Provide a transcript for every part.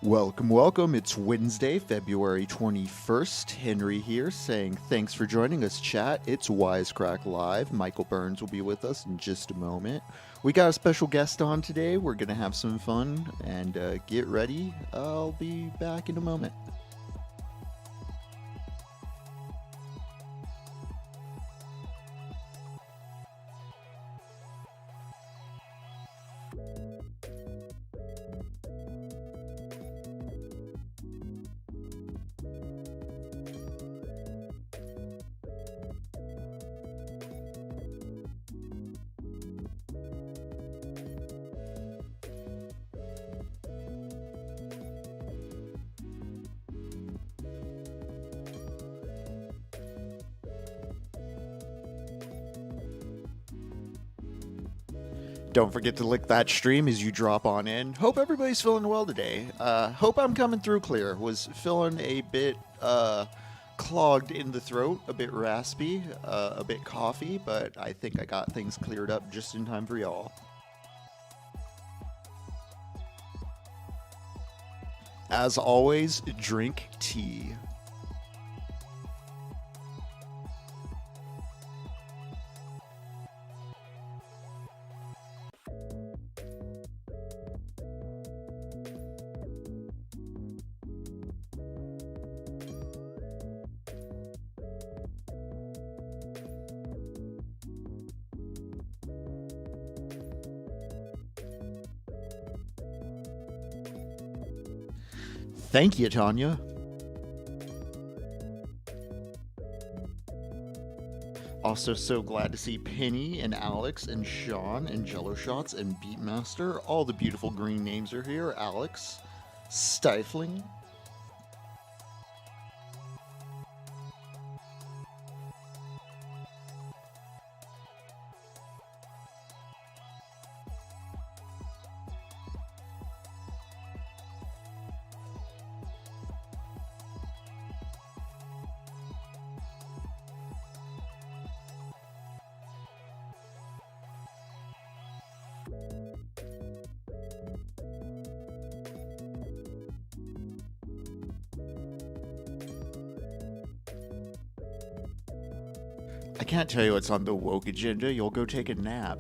Welcome, welcome. It's Wednesday, February 21st. Henry here saying thanks for joining us, chat. It's Wisecrack Live. Michael Burns will be with us in just a moment. We got a special guest on today. We're going to have some fun and get ready. I'll be back in a moment. Don't forget to lick that stream as you drop on in. Hope everybody's feeling well today. Hope I'm coming through clear. Was feeling a bit clogged in the throat, a bit raspy, a bit coffee, but I think I got things cleared up just in time for y'all. As always, drink tea. Thank you, Tanya. Also, so glad to see Penny and Alex and Sean and Jello Shots and Beatmaster. All the beautiful green names are here. Alex, Stifling. I can't tell you what's on the woke agenda. You'll go take a nap.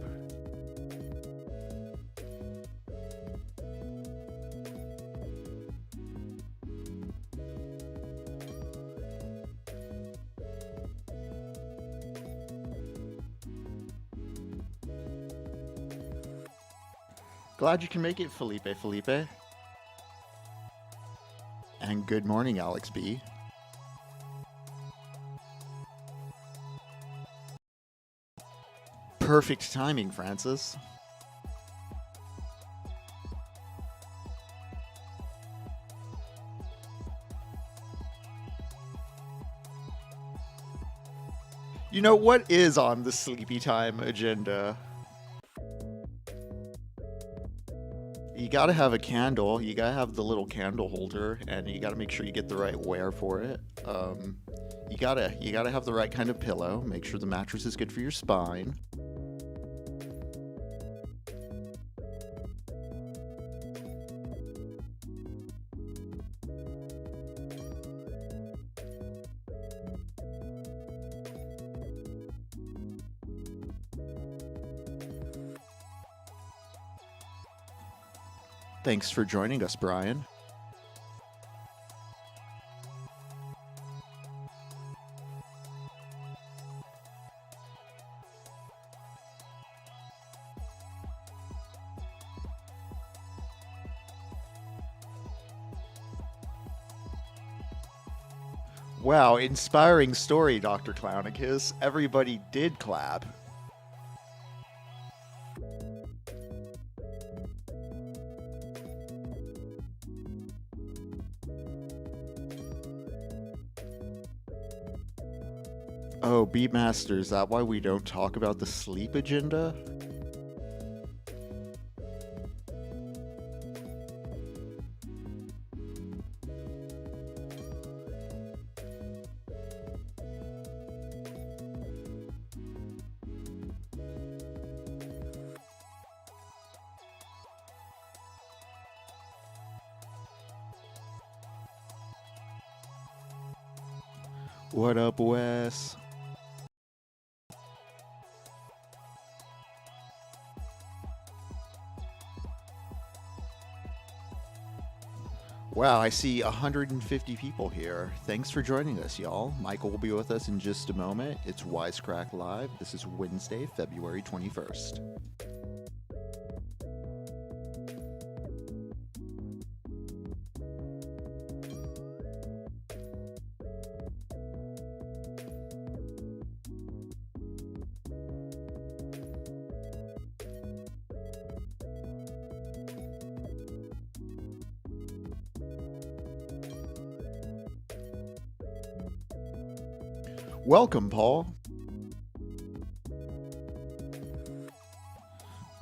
Glad you can make it, Felipe. And good morning, Alex B. Perfect timing, Francis. You know what is on the sleepy time agenda? You gotta have a candle. You gotta have the little candle holder, and you gotta make sure you get the right wear for it. You gotta have the right kind of pillow. Make sure the mattress is good for your spine. Thanks for joining us, Brian. Wow, inspiring story, Dr. Clownicus. Everybody did clap. Oh, Beatmaster, is that why we don't talk about the sleep agenda? What up, Wes? Wow, I see 150 people here. Thanks for joining us, y'all. Michael will be with us in just a moment. It's Wisecrack Live. This is Wednesday, February 21st. Welcome, Paul.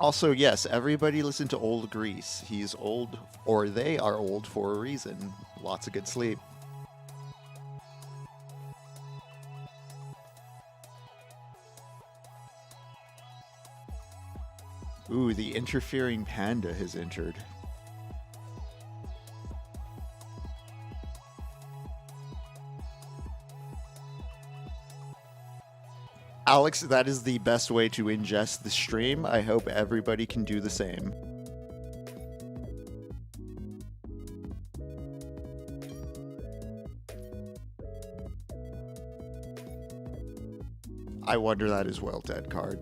Also, yes, everybody listen to Old Grease. He's old, or they are old for a reason. Lots of good sleep. Ooh, the interfering panda has entered. Alex, that is the best way to ingest the stream. I hope everybody can do the same. I wonder that as well, Dead Card.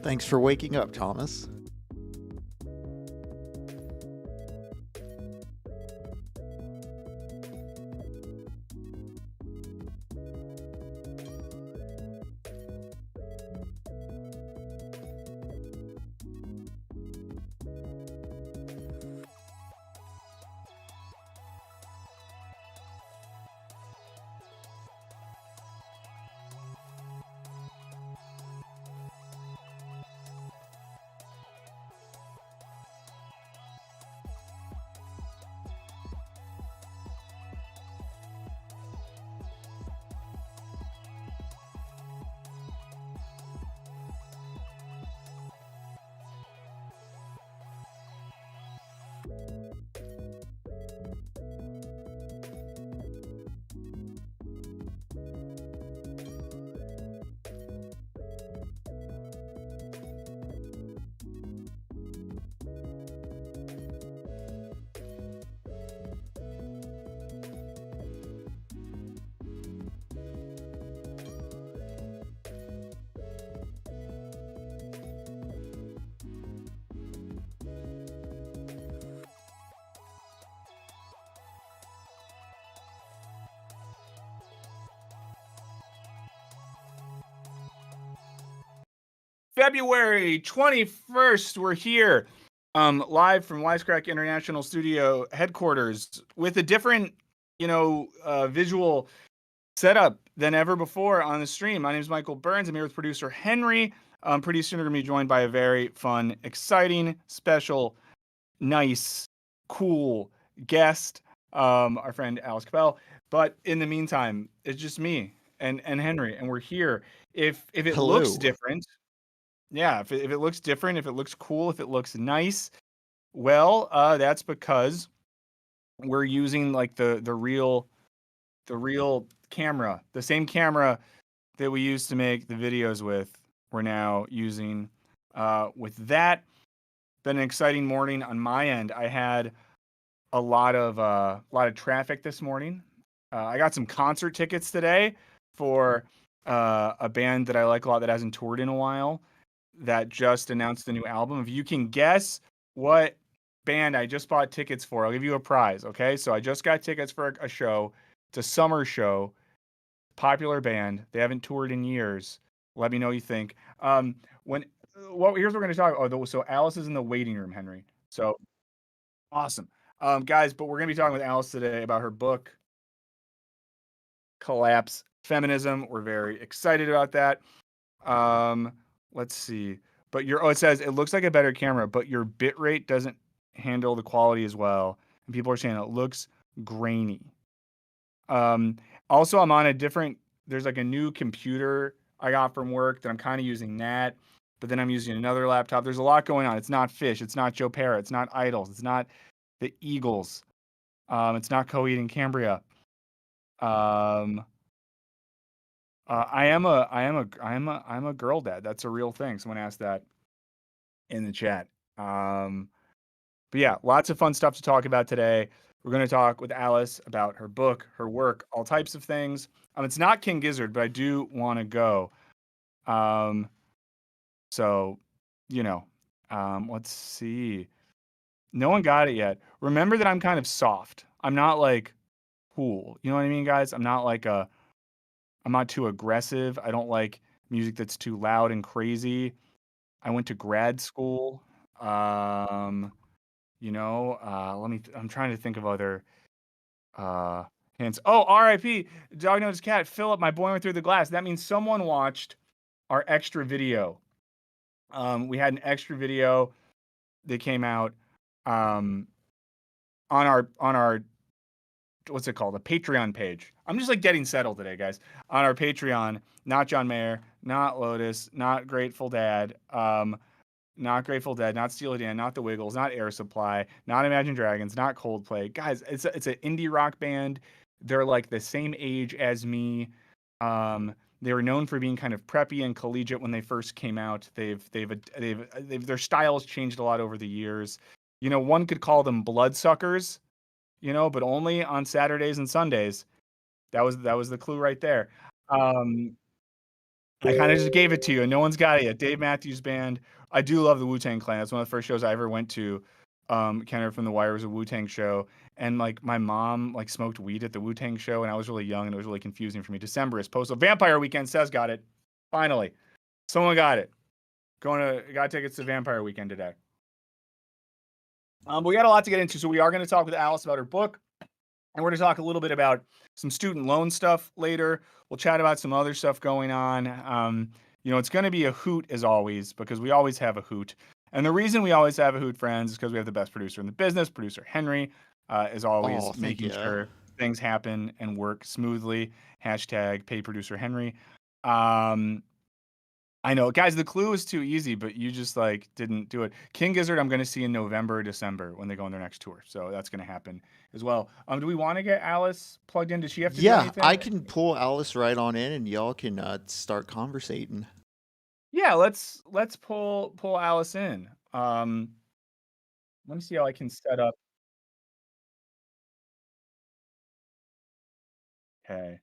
Thanks for waking up, Thomas. February 21st, we're here live from Wisecrack International Studio headquarters with a different, visual setup than ever before on the stream. My name is Michael Burns. I'm here with producer Henry. Pretty soon we're going to be joined by a very fun, exciting, special, nice, cool guest, our friend Alice Cappelle. But in the meantime, it's just me and Henry, and we're here. If it Hello. looks different, yeah, if it looks different, if it looks cool, if it looks nice, well, that's because we're using like the real camera, the same camera that we used to make the videos with. We're now using with that. Been an exciting morning on my end. I had a lot of traffic this morning. I got some concert tickets today for a band that I like a lot that hasn't toured in a while. that just announced the new album. If you can guess what band I just bought tickets for, I'll give you a prize. Okay, so I just got tickets for a show. It's a summer show. Popular band. They haven't toured in years. Let me know what you think. Here's what we're going to talk. So Alice is in the waiting room, Henry. So awesome, guys. But we're going to be talking with Alice today about her book, Collapse Feminism. We're very excited about that. Let's see. But it says it looks like a better camera, but your bit rate doesn't handle the quality as well. And people are saying it looks grainy. Also, I'm on there's like a new computer I got from work that I'm kind of using that, but then I'm using another laptop. There's a lot going on. It's not Fish. It's not Joe Pera. It's not Idols. It's not the Eagles. It's not Coheed and Cambria. I'm a girl dad. That's a real thing. Someone asked that in the chat. But yeah, lots of fun stuff to talk about today. We're going to talk with Alice about her book, her work, all types of things. It's not King Gizzard, but I do want to go. So, let's see. No one got it yet. Remember that I'm kind of soft. I'm not like cool. You know what I mean, guys? I'm not too aggressive. I don't like music that's too loud and crazy. I went to grad school. I'm trying to think of other hints. Oh, RIP, Dog Knows Cat, Philip, my boy went through the glass. That means someone watched our extra video. We had an extra video that came out on our what's it called? A Patreon page. I'm just like getting settled today, guys. On our Patreon, not John Mayer, not Lotus, not Grateful Dad, not Grateful Dead, not Steely Dan, not The Wiggles, not Air Supply, not Imagine Dragons, not Coldplay. Guys, it's an indie rock band. They're like the same age as me. They were known for being kind of preppy and collegiate when they first came out. Their styles changed a lot over the years. One could call them bloodsuckers, but only on Saturdays and Sundays. That was the clue right there. I kind of just gave it to you. No one's got it yet. Dave Matthews Band. I do love the Wu-Tang Clan. That's one of the first shows I ever went to. Kenner from the Wire was a Wu-Tang show. And like my mom like smoked weed at the Wu-Tang show, and I was really young and it was really confusing for me. Decemberist Postal Vampire Weekend says got it. Finally. Someone got it. Got tickets to Vampire Weekend today. But we got a lot to get into, so we are going to talk with Alice about her book. And we're going to talk a little bit about some student loan stuff later. We'll chat about some other stuff going on. It's going to be a hoot as always, because we always have a hoot. And the reason we always have a hoot, friends, is because we have the best producer in the business. Producer Henry is always making sure things happen and work smoothly. Hashtag pay producer Henry. I know, guys, the clue is too easy, but you just like didn't do it. King Gizzard, I'm going to see in November or December when they go on their next tour. So that's going to happen as well. Do we want to get Alice plugged in? Does she have to do anything? Yeah, I can pull Alice right on in and y'all can start conversating. Yeah, let's pull Alice in. Let me see how I can set up. Okay.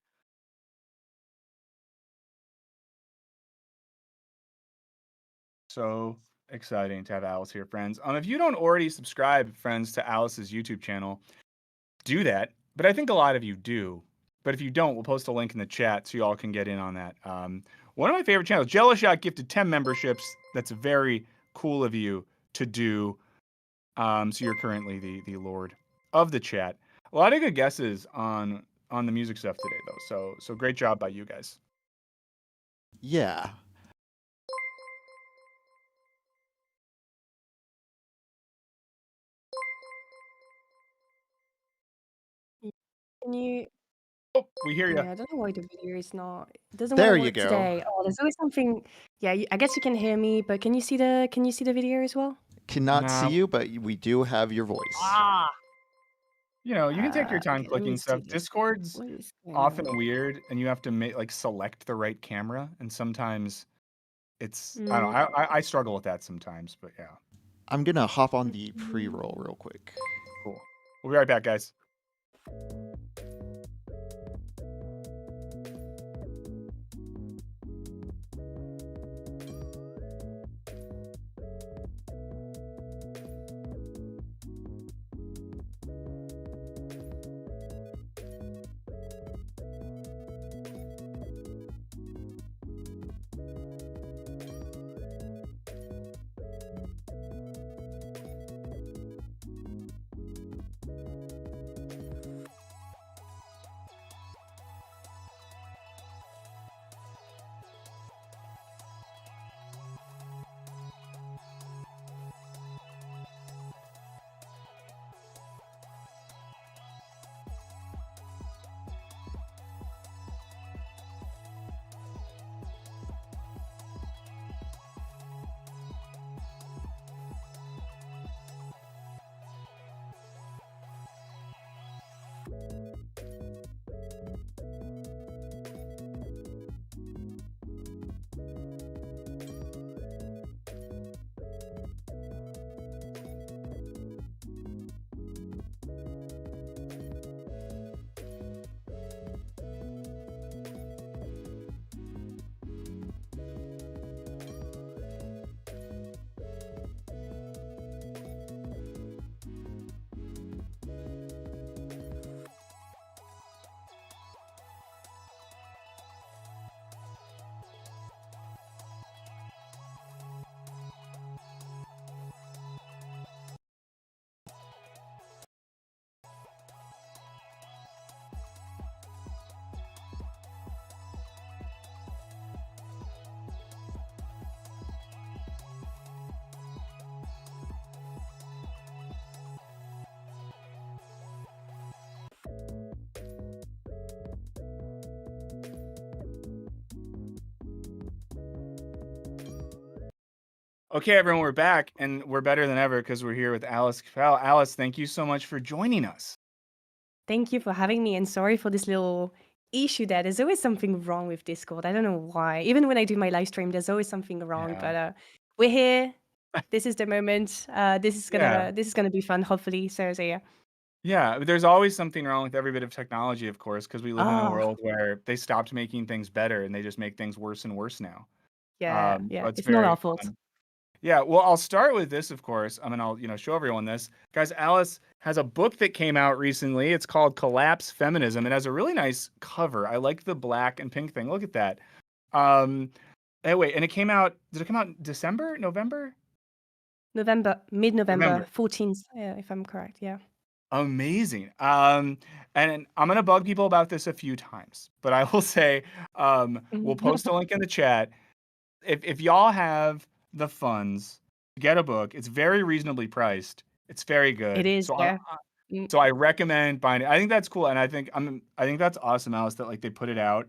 So exciting to have Alice here, friends. If you don't already subscribe, friends, to Alice's YouTube channel, do that. But I think a lot of you do. But if you don't, we'll post a link in the chat so y'all can get in on that. One of my favorite channels, Jello Shot gifted 10 memberships. That's very cool of you to do. So you're currently the lord of the chat. A lot of good guesses on the music stuff today, though. So great job by you guys. Yeah. Can you? Oh, we hear you. Yeah, I don't know why the video is not. It doesn't There want to you work go. today. Oh, there's always something. Yeah, I guess you can hear me, but can you see the video as well? Cannot see you, but we do have your voice. You can take your time Okay, let me clicking stuff. see. Discord's What is going often on? weird, and you have to select the right camera, and sometimes it's I don't know. I struggle with that sometimes, but yeah. I'm gonna hop on the pre-roll real quick. Cool. We'll be right back, guys. Okay, everyone, we're back, and we're better than ever because we're here with Alice Cappelle. Alice, thank you so much for joining us. Thank you for having me, and sorry for this little issue there. There's always something wrong with Discord. I don't know why. Even when I do my live stream, there's always something wrong. Yeah. But we're here. This is the moment. Yeah. This is gonna be fun, hopefully. So yeah. Yeah, there's always something wrong with every bit of technology, of course, because we live in a Ah, world where they stopped making things better and they just make things worse and worse now. yeah, So yeah. it's It's not very our fault. fun. Yeah, well, I'll start with this, of course. I mean, I'll show everyone this. Guys, Alice has a book that came out recently. It's called Collapse Feminism. It has a really nice cover. I like the black and pink thing. Look at that. Um, anyway, and it came out. Did it come out in December, November? November, mid-November, November. 14th, if I'm correct. Yeah. Amazing. And I'm gonna bug people about this a few times, but I will say, we'll post a link in the chat. If y'all have the funds to get a book, it's very reasonably priced. It's very It good. is. So Yeah. Mm, I recommend buying it. I think that's cool, and I think that's awesome, Alice, that like they put it out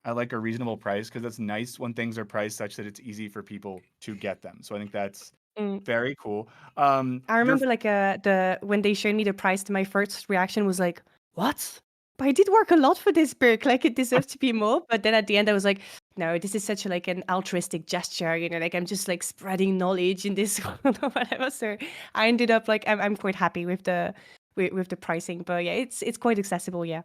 at like a reasonable price because it's nice when things are priced such that it's easy for people to get them. So I think that's mm. very cool. I Your remember like the when they showed me the price, my first reaction was like, "What? But I did work a lot for this book. Like it deserves to be more." But then at the end, I was like, "No, this is such a, like an altruistic gesture. You know, like I'm just like spreading knowledge in this world or whatever." So I ended up like I'm quite happy with with the pricing. But yeah, it's quite accessible. Yeah.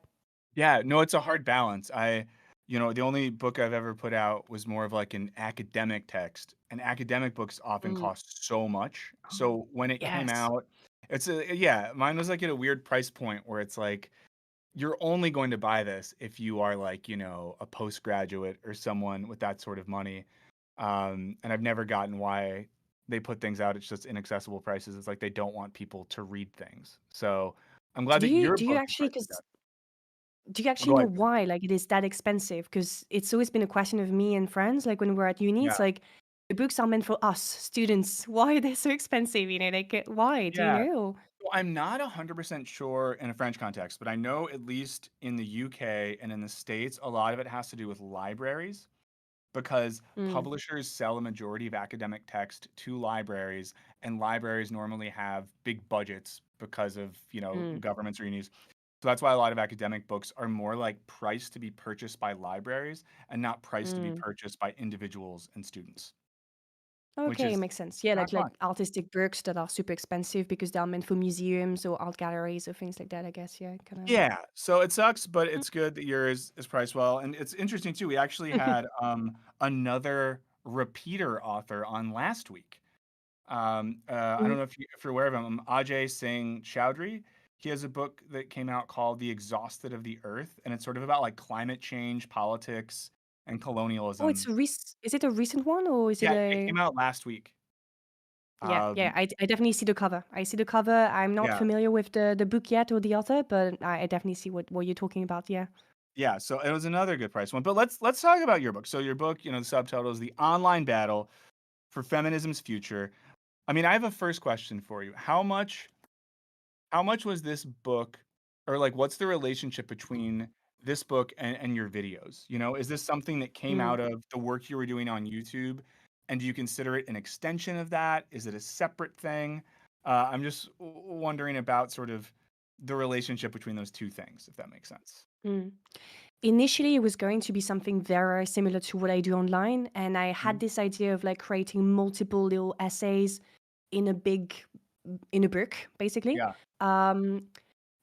Yeah, no, it's a hard balance. The only book I've ever put out was more of like an academic text, and academic books often Mm. cost so much. Oh, So when it came yes. out, yeah, mine was like at a weird price point where it's like you're only going to buy this if you are like, a postgraduate or someone with that sort of money. And I've never gotten why they put things out at just inaccessible prices. It's like they don't want people to read things. So I'm glad that your Do you book is actually? priced like that. Because do you actually Go know ahead. why, like, it is that expensive? Because it's always been a question of me and friends, like, when we're at uni, Yeah. it's like, the books are meant for us, students. Why are they so expensive, you know? Like, why? Do you Yeah. know? So I'm not 100% sure in a French context, but I know at least in the UK and in the States, a lot of it has to do with libraries because Mm, publishers sell a majority of academic text to libraries, and libraries normally have big budgets because of, mm, governments or unis. So that's why a lot of academic books are more like priced to be purchased by libraries and not priced to be mm. purchased by individuals and students, which Okay, is makes sense. Yeah, not like fun. artistic books that are super expensive because they're meant for museums or art galleries or things like that, I guess. Yeah, kind Yeah, so it sucks, but it's good that yours is priced well, and it's interesting too. We actually of. had another repeater author on last week. I don't know if you're aware of him. Ajay Singh Chowdhury. He has a book that came out called "The Exhausted of the Earth," and it's sort of about like climate change, politics, and Oh, it's colonialism. a is it a recent one or is it Yeah, it a? came out last week. Yeah, yeah, Um, I definitely see the cover. I see the cover. I'm not yeah, familiar with the book yet or the author, but I definitely see what you're talking about. Yeah. yeah. So it was another good price one. But let's talk about your book. So your book, the subtitle is "The Online Battle for Feminism's Future." I mean, I have a first question for you. How much was this book, or like what's the relationship between this book and your videos? Is this something that came Mm. out of the work you were doing on YouTube? And do you consider it an extension of that? Is it a separate thing? I'm just wondering about sort of the relationship between those two things, if that makes sense. Mm. Initially, it was going to be something very similar to what I do online, and I had this idea of like creating multiple little essays in a book, basically. Yeah.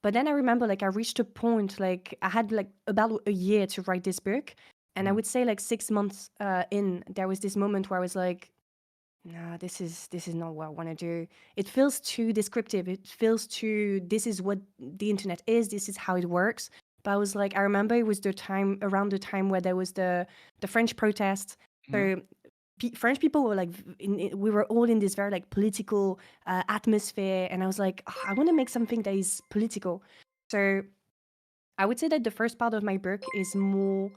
But then I remember like I reached a point, like I had like about a year to write this book, and I would say like 6 months in, there was this moment where I was like, no, this is not what I want to do. It feels too descriptive. It feels too, this is what the internet is. This is how it works. But I was like, I remember it was around the time where there was the French protests. So French people were like, we were all in this very like political atmosphere, and I was like, "Oh, I want to make something that is political." So I would say that the first part of my book is more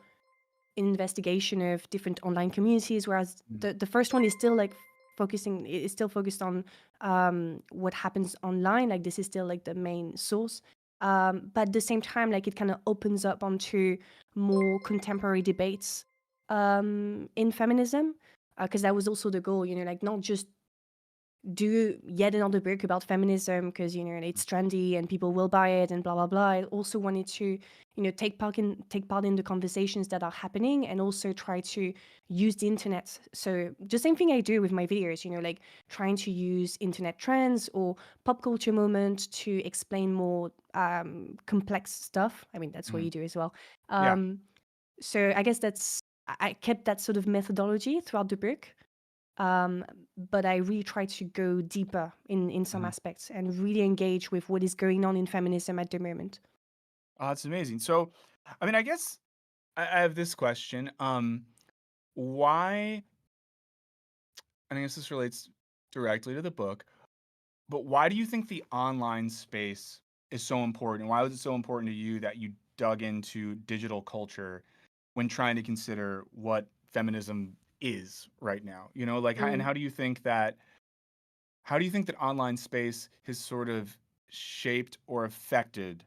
investigation of different online communities, whereas the first one is still like focused on what happens online. Like this is still like the main source, but at the same time, like it kind of opens up onto more contemporary debates in feminism, because that was also the goal, like not just do yet another book about feminism because it's trendy and people will buy it and blah blah blah. I also wanted to take part in the conversations that are happening, and also try to use the internet. So the same thing I do with my videos, like trying to use internet trends or pop culture moment to explain more complex stuff. I mean, that's what you do as well. Yeah. So I guess I kept that sort of methodology throughout the book. But I really try to go deeper in some aspects and really engage with what is going on in feminism at the moment. Oh, that's amazing. So, I mean, I guess I have this question. Why, and I guess this relates directly to the book, but why do you think the online space is so important? Why was it so important to you that you dug into digital culture when trying to consider what feminism is right now? Like, and Mm. how do you think that online space has sort of shaped or affected,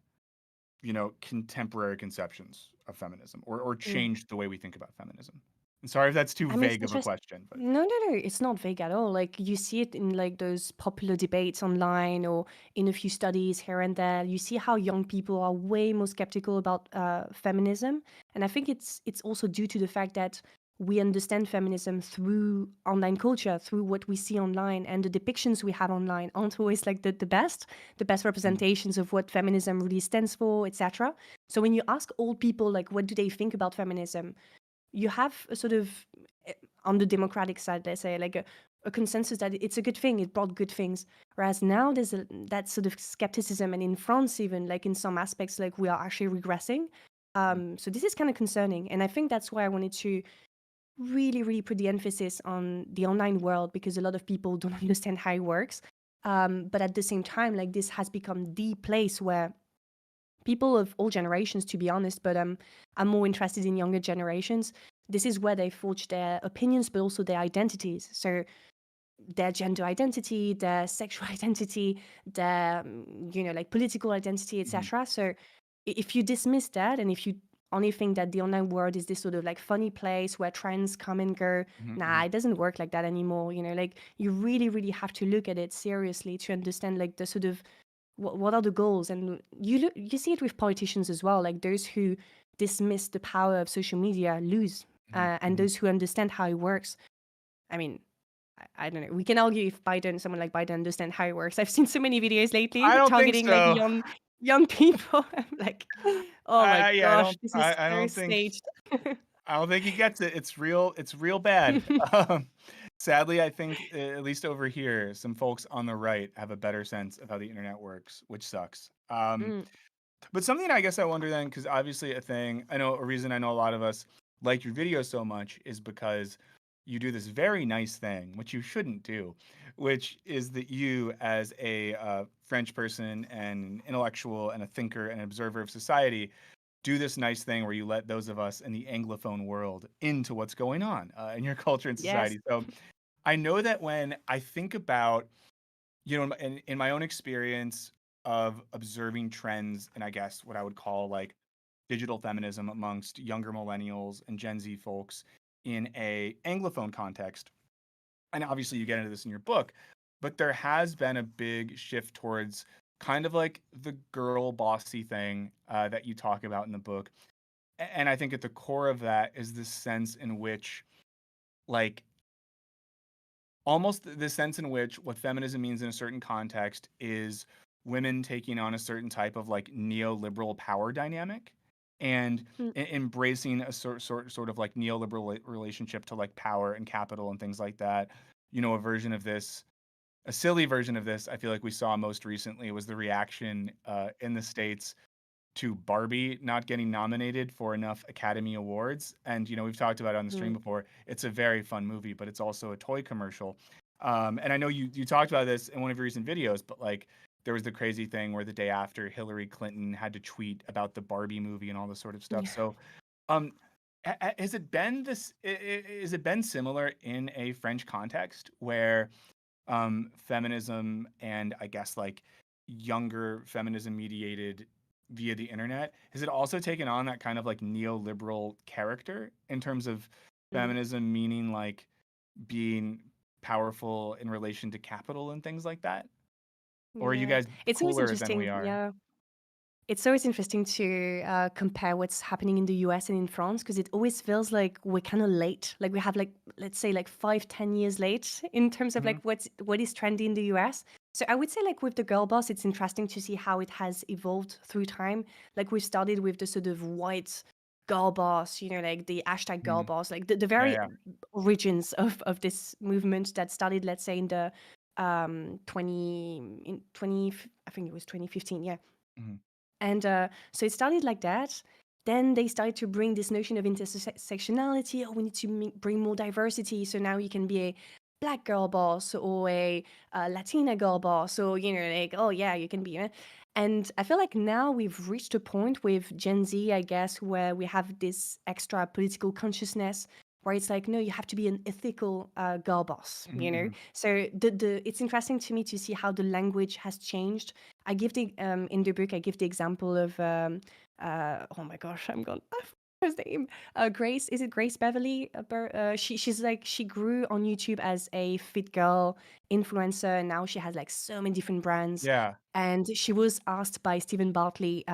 contemporary conceptions of feminism, or Mm. changed the way we think about feminism? And sorry if that's too I mean, it's vague of a interesting. question, but No, no, no. It's not vague at all. Like you see it in like those popular debates online or in a few studies here and there. You see how young people are way more skeptical about feminism, and I think it's also due to the fact that we understand feminism through online culture, through what we see online, and the depictions we have online aren't always like the best representations of what feminism really stands for, etc. So when you ask old people like what do they think about feminism, you have a sort of on the democratic side, let's say, like a consensus that it's a good thing, it brought good things. Whereas now there's that sort of skepticism, and in France even, like in some aspects, like we are actually regressing. So this is kind of concerning, and I think that's why I wanted to really, really put the emphasis on the online world, because a lot of people don't understand how it works. But at the same time, like this has become the place where people of all generations, to be honest, but I'm more interested in younger generations. This is where they forge their opinions, but also their identities. So their gender identity, their sexual identity, their like political identity, etc. So if you dismiss that, and if you only think that the online world is this sort of like funny place where trends come and go, nah, it doesn't work like that anymore. Like you really, really have to look at it seriously to understand like the sort of what are the goals. And you see it with politicians as well, like those who dismiss the power of social media lose, and those who understand how it works, I mean, I don't know, we can argue if someone like Biden understand how it works. I've seen so many videos I lately don't think targeting like so. young people. I'm like, oh my Yeah, gosh, this is I so don't think staged. I don't think he gets it. It's real bad. Um, Sadly, I think at least over here, some folks on the right have a better sense of how the internet works, which sucks. Mm, But something I guess I wonder then, because obviously a reason I know a lot of us like your videos so much is because you do this very nice thing, which you shouldn't do, which is that you, as a French person and an intellectual and a thinker and observer of society, do this nice thing where you let those of us in the Anglophone world into what's going on in your culture and yes. society. So I know that when I think about, in my own experience of observing trends, and I guess what I would call like digital feminism amongst younger millennials and Gen Z folks in a Anglophone context, and obviously you get into this in your book, but there has been a big shift towards kind of like the girl bossy thing that you talk about in the book. And I think at the core of that is this sense in which, like, almost the sense in which what feminism means in a certain context is women taking on a certain type of like neoliberal power dynamic and Mm, embracing a sort of like neoliberal relationship to like power and capital and things like that. You know, a version of this, a silly version of this, I feel like we saw most recently was the reaction in the States to Barbie not getting nominated for enough Academy Awards. And, you know, we've talked about it on the stream mm, before. It's a very fun movie, but it's also a toy commercial. And I know you talked about this in one of your recent videos, but like there was the crazy thing where the day after Hillary Clinton had to tweet about the Barbie movie and all this sort of stuff. yeah. So, um, has it been this? Is it been similar in a French context where feminism and I guess like younger feminism mediated via the internet, has it also taken on that kind of like neoliberal character in terms of Mm, feminism meaning like being powerful in relation to capital and things like that? Or are you yeah. guys It's always cooler than we interesting. are? Yeah. It's always interesting to compare what's happening in the US and in France because it always feels like we're kind of late. Like we have like let's say like 5, 10 years late in terms of Hmm. like what is trendy in the US. So I would say like with the girl boss, it's interesting to see how it has evolved through time. Like we started with the sort of white girl boss, you know, like the hashtag girl Hmm. boss, like the Yeah, very yeah. origins of this movement that started, let's say in the 20 I think it was 2015, yeah. Hmm. And so it started like that. Then they started to bring this notion of intersectionality. Oh, we need to bring more diversity. So now you can be a black girl boss or a Latina girl boss. Or, you know, like, oh, yeah, you can be. And I feel like now we've reached a point with Gen Z, I guess, where we have this extra political consciousness where it's like, no, you have to be an ethical girl boss, you know? Hmm. So it's interesting to me to see how the language has changed. I give the in the book I give the example of oh my gosh, I'm gone. I forgot his name. Grace, is it Grace Beverly? She's like she grew on YouTube as a fit girl influencer, and now she has like so many different brands. Yeah. And she was asked by Stephen Bartlett,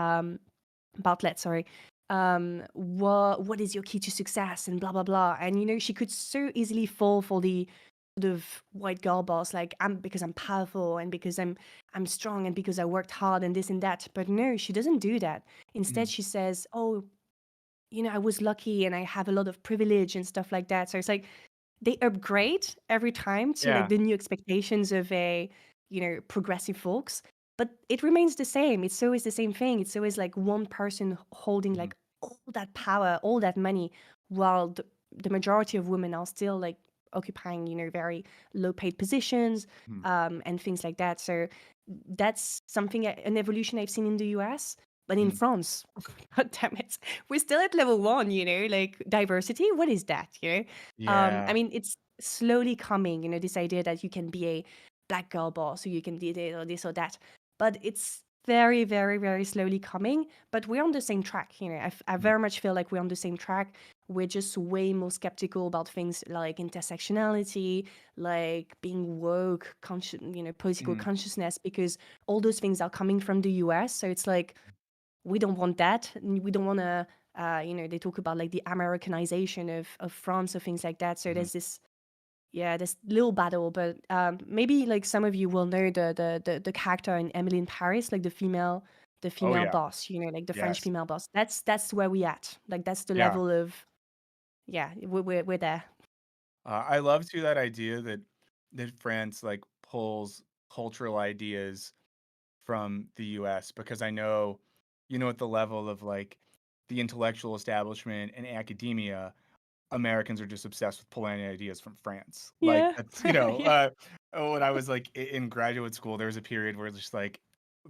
sorry, what is your key to success and blah blah blah. And you know, she could so easily fall for the sort of white girl boss, like because I'm powerful and because I'm strong and because I worked hard and this and that. But no, she doesn't do that. Instead, Hmm. she says, "Oh, you know, I was lucky and I have a lot of privilege and stuff like that." So it's like they upgrade every time to like Yeah. the new expectations of a, you know, progressive folks, but it remains the same. It's always the same thing. It's always like one person holding Hmm. like all that power, all that money, while the majority of women are still like occupying, you know, very low paid positions, Hmm. and things like that. So that's something, an evolution I've seen in the US. But in Hmm. France, God damn it, we're still at level one, you know, like diversity. What is that, you know? I Yeah. mean, it's slowly coming, you know, this idea that you can be a black girl boss or you can be this or that. But it's very, very, very slowly coming. But we're on the same track, you know. I Hmm. very much feel like we're on the same track. We're just way more skeptical about things like intersectionality, like being woke, you know, political Hmm. consciousness, because all those things are coming from the US. So it's like, we don't want that. We don't want to, you know, they talk about like the Americanization of France or things like that. So Hmm. there's this, yeah, this little battle. But maybe like some of you will know the character in Emily in Paris, like the Oh female yeah. boss, you know, like the French Yes. female boss. That's where we at. Like that's the Yeah. level of, yeah, we're there. I love too that idea that France like pulls cultural ideas from the US because I know, you know, at the level of like the intellectual establishment and academia, Americans are just obsessed with pulling ideas from France. Like Yeah. that's, you know, Yeah. when I was like in graduate school, there was a period where it's just like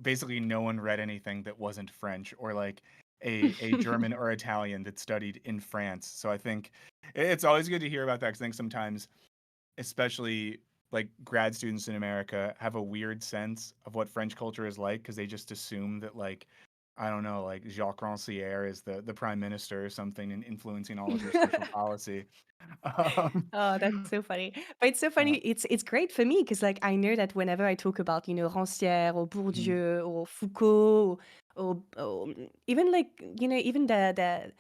basically no one read anything that wasn't French or like a German or Italian that studied in France. So I think it's always good to hear about that because I think sometimes especially like grad students in America have a weird sense of what French culture is like because they just assume that like I don't know, like Jacques Rancière is the prime minister or something and influencing all of your social policy. Um, Oh, that's so funny. But it's so uh, funny. It's great for me because like I know that whenever I talk about, Rancière or mhm, Bourdieu or Foucault or even like, even the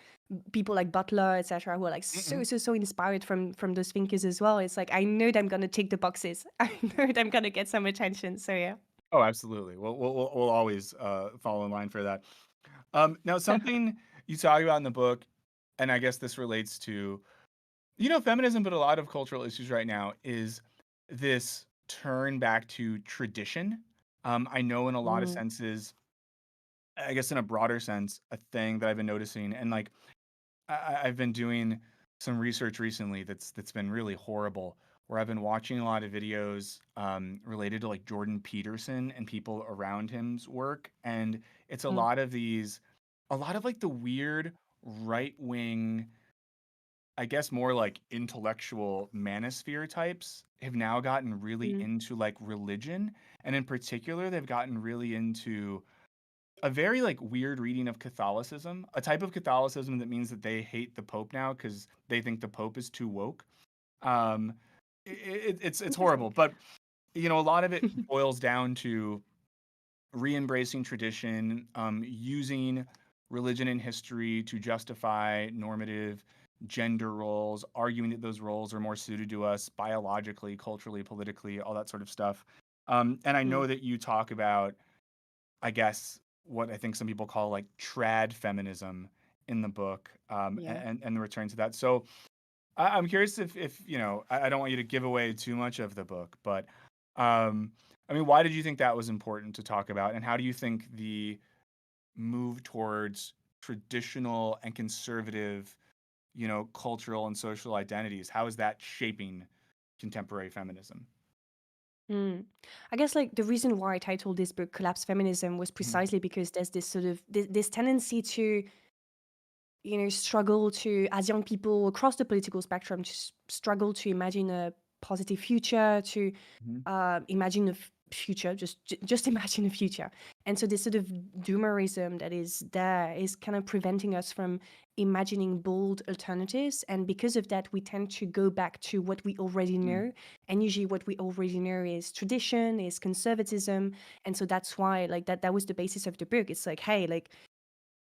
people like Butler, etc., who are like mhm. so inspired from those thinkers as well. It's like I know that I'm gonna tick the boxes. I know that I'm gonna get some attention. So yeah. Oh, absolutely. We'll always follow in line for that. Now, something you talk about in the book, and I guess this relates to, feminism, but a lot of cultural issues right now is this turn back to tradition. I know in a lot of Mm, senses, I guess in a broader sense, a thing that I've been noticing, and like I've been doing some research recently that's been really horrible, where I've been watching a lot of videos related to like Jordan Peterson and people around him's work, and it's mm, a lot of like the weird right wing, I guess more like intellectual manosphere types have now gotten really mm, into like religion, and in particular, they've gotten really into a very like weird reading of Catholicism, a type of Catholicism that means that they hate the Pope now because they think the Pope is too woke. Um, it's interesting. horrible, but a lot of it boils down to re-embracing tradition, using religion and history to justify normative gender roles, arguing that those roles are more suited to us biologically, culturally, politically, all that sort of stuff. And I know Mm, that you talk about, I guess, what I think some people call like trad feminism in the book, yeah. and the return to that. So I'm curious if I don't want you to give away too much of the book, but um, I mean, why did you think that was important to talk about, and how do you think the move towards traditional and conservative, cultural and social identities, how is that shaping contemporary feminism? Mm. I guess like the reason why I titled this book "Collapse Feminism" was Mhm, precisely because there's this sort of this tendency to struggle to, as young people across the political spectrum, to struggle to imagine a positive future, to mhm, imagine a future, just imagine a future. And so this sort of doomerism that is there is kind of preventing us from imagining bold alternatives. And because of that, we tend to go back to what we already mhm, know. And usually what we already know is tradition, is conservatism. And so that's why like that was the basis of the book. It's like, hey, like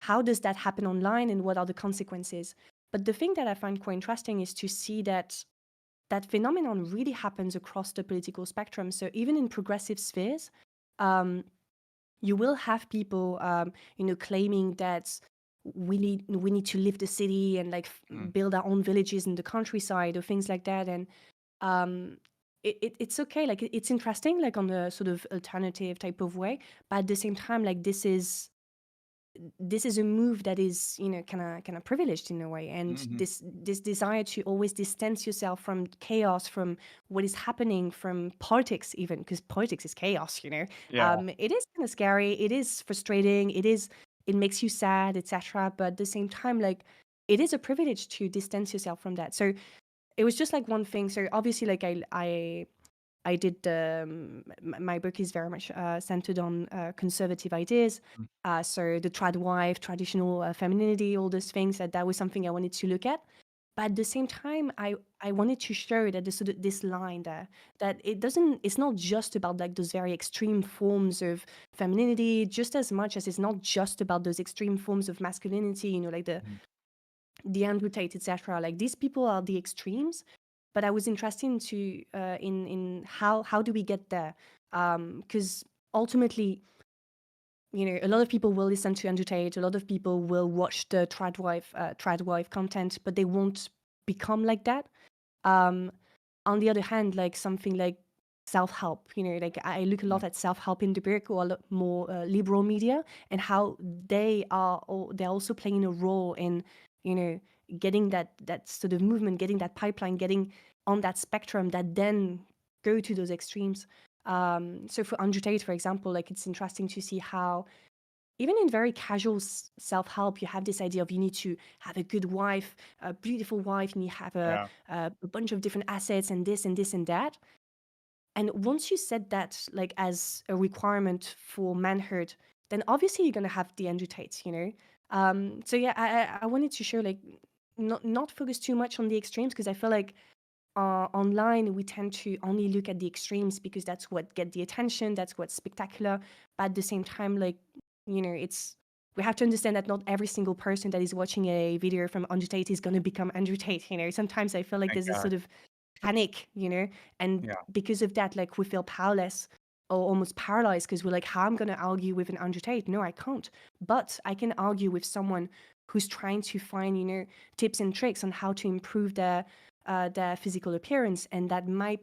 how does that happen online and what are the consequences? But the thing that I find quite interesting is to see that that phenomenon really happens across the political spectrum. So even in progressive spheres, um, you will have people, claiming that we need to leave the city and like mhm, build our own villages in the countryside or things like that. And um, it's okay, like it's interesting, like on a sort of alternative type of way. But at the same time, like this is a move that is kind of privileged in a way, and mhm. this desire to always distance yourself from chaos, from what is happening, from politics, even because politics is chaos, Yeah. it is kind of scary, it is frustrating, it makes you sad, etc. But at the same time, like it is a privilege to distance yourself from that. So it was just like one thing. So obviously, like I did my book is very much centered on conservative ideas. Mm, So the trad wife, traditional femininity, all those things, that was something I wanted to look at. But at the same time, I wanted to show that this line there, that it's not just about like those very extreme forms of femininity, just as much as it's not just about those extreme forms of masculinity, like mhm, the Andrew Tate, etc. Like these people are the extremes, but I was interested into in how do we get there? Because ultimately, a lot of people will listen to Andrew Tate, a lot of people will watch the trad wife content, but they won't become like that. Um, on the other hand, like something like self-help, like I look a mhm, lot at self-help in the book, or a lot more liberal media, and how they're also playing a role in you know getting that sort of movement, getting that pipeline, getting on that spectrum that then go to those extremes. So for Andrew Tate, for example, like it's interesting to see how even in very casual self-help, you have this idea of you need to have a good wife, a beautiful wife, and you have yeah. a bunch of different assets and this and this and that. And once you set that like as a requirement for manhood, then obviously you're gonna have the Andrew Tates, you know. So yeah, I wanted to show like not focus too much on the extremes because I feel like online we tend to only look at the extremes because that's what get the attention, that's what's spectacular. But at the same time, like, you know, it's we have to understand that not every single person that is watching a video from Andrew Tate is going to become Andrew Tate. You know, sometimes I feel like Thank there's a God. sort of panic, you know, and Yeah. because of that, like we feel powerless or almost paralyzed because we're like, how I'm going to argue with an Andrew Tate? No, I can't. But I can argue with someone who's trying to find, you know, tips and tricks on how to improve their physical appearance, and that might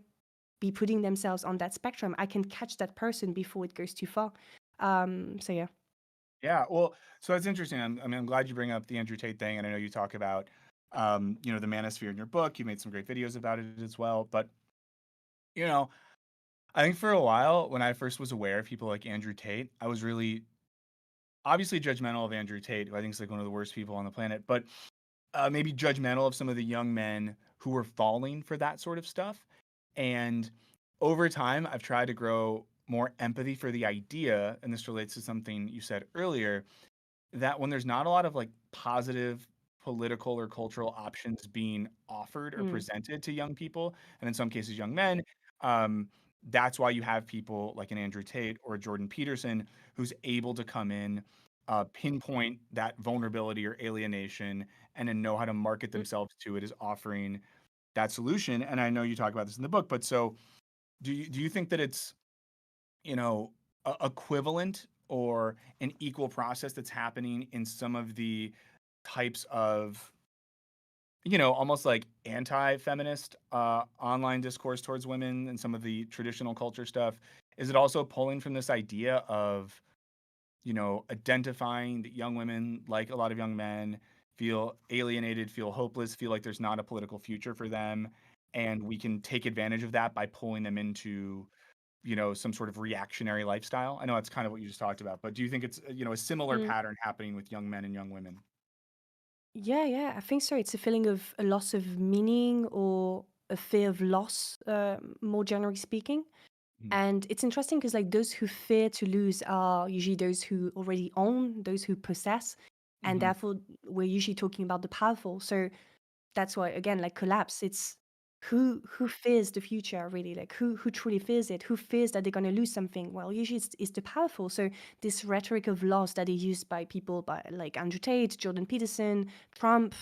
be putting themselves on that spectrum. I can catch that person before it goes too far. So yeah. Yeah, well, so that's interesting. I'm glad you bring up the Andrew Tate thing, and I know you talk about, you know, the Manosphere in your book. You made some great videos about it as well. But you know, I think for a while, when I first was aware of people like Andrew Tate, I was really obviously judgmental of Andrew Tate, who I think is like one of the worst people on the planet. But maybe judgmental of some of the young men who were falling for that sort of stuff. And over time, I've tried to grow more empathy for the idea, and this relates to something you said earlier, that when there's not a lot of like positive political or cultural options being offered or Mm, presented to young people, and in some cases young men, um, that's why you have people like an Andrew Tate or a Jordan Peterson who's able to come in, pinpoint that vulnerability or alienation, and then know how to market mm, themselves to it as offering that solution. And I know you talk about this in the book, but so do you think that it's, you know, equivalent or an equal process that's happening in some of the types of, you know, almost like anti-feminist online discourse towards women and some of the traditional culture stuff? Is it also pulling from this idea of, you know, identifying that young women, like a lot of young men, feel alienated, feel hopeless, feel like there's not a political future for them, and we can take advantage of that by pulling them into, you know, some sort of reactionary lifestyle? I know that's kind of what you just talked about, but do you think it's, you know, a similar mm. pattern happening with young men and young women? Yeah, yeah, I think so. It's a feeling of a loss of meaning or a fear of loss, more generally speaking. Mhm. And it's interesting because like those who fear to lose are usually those who already own, those who possess, and Mhm. therefore we're usually talking about the powerful. So that's why again, like collapse, it's who fears the future really, like who truly fears it, who fears that they're going to lose something. Well, usually it's the powerful. So this rhetoric of loss that is used by people by like Andrew Tate, Jordan Peterson, Trump,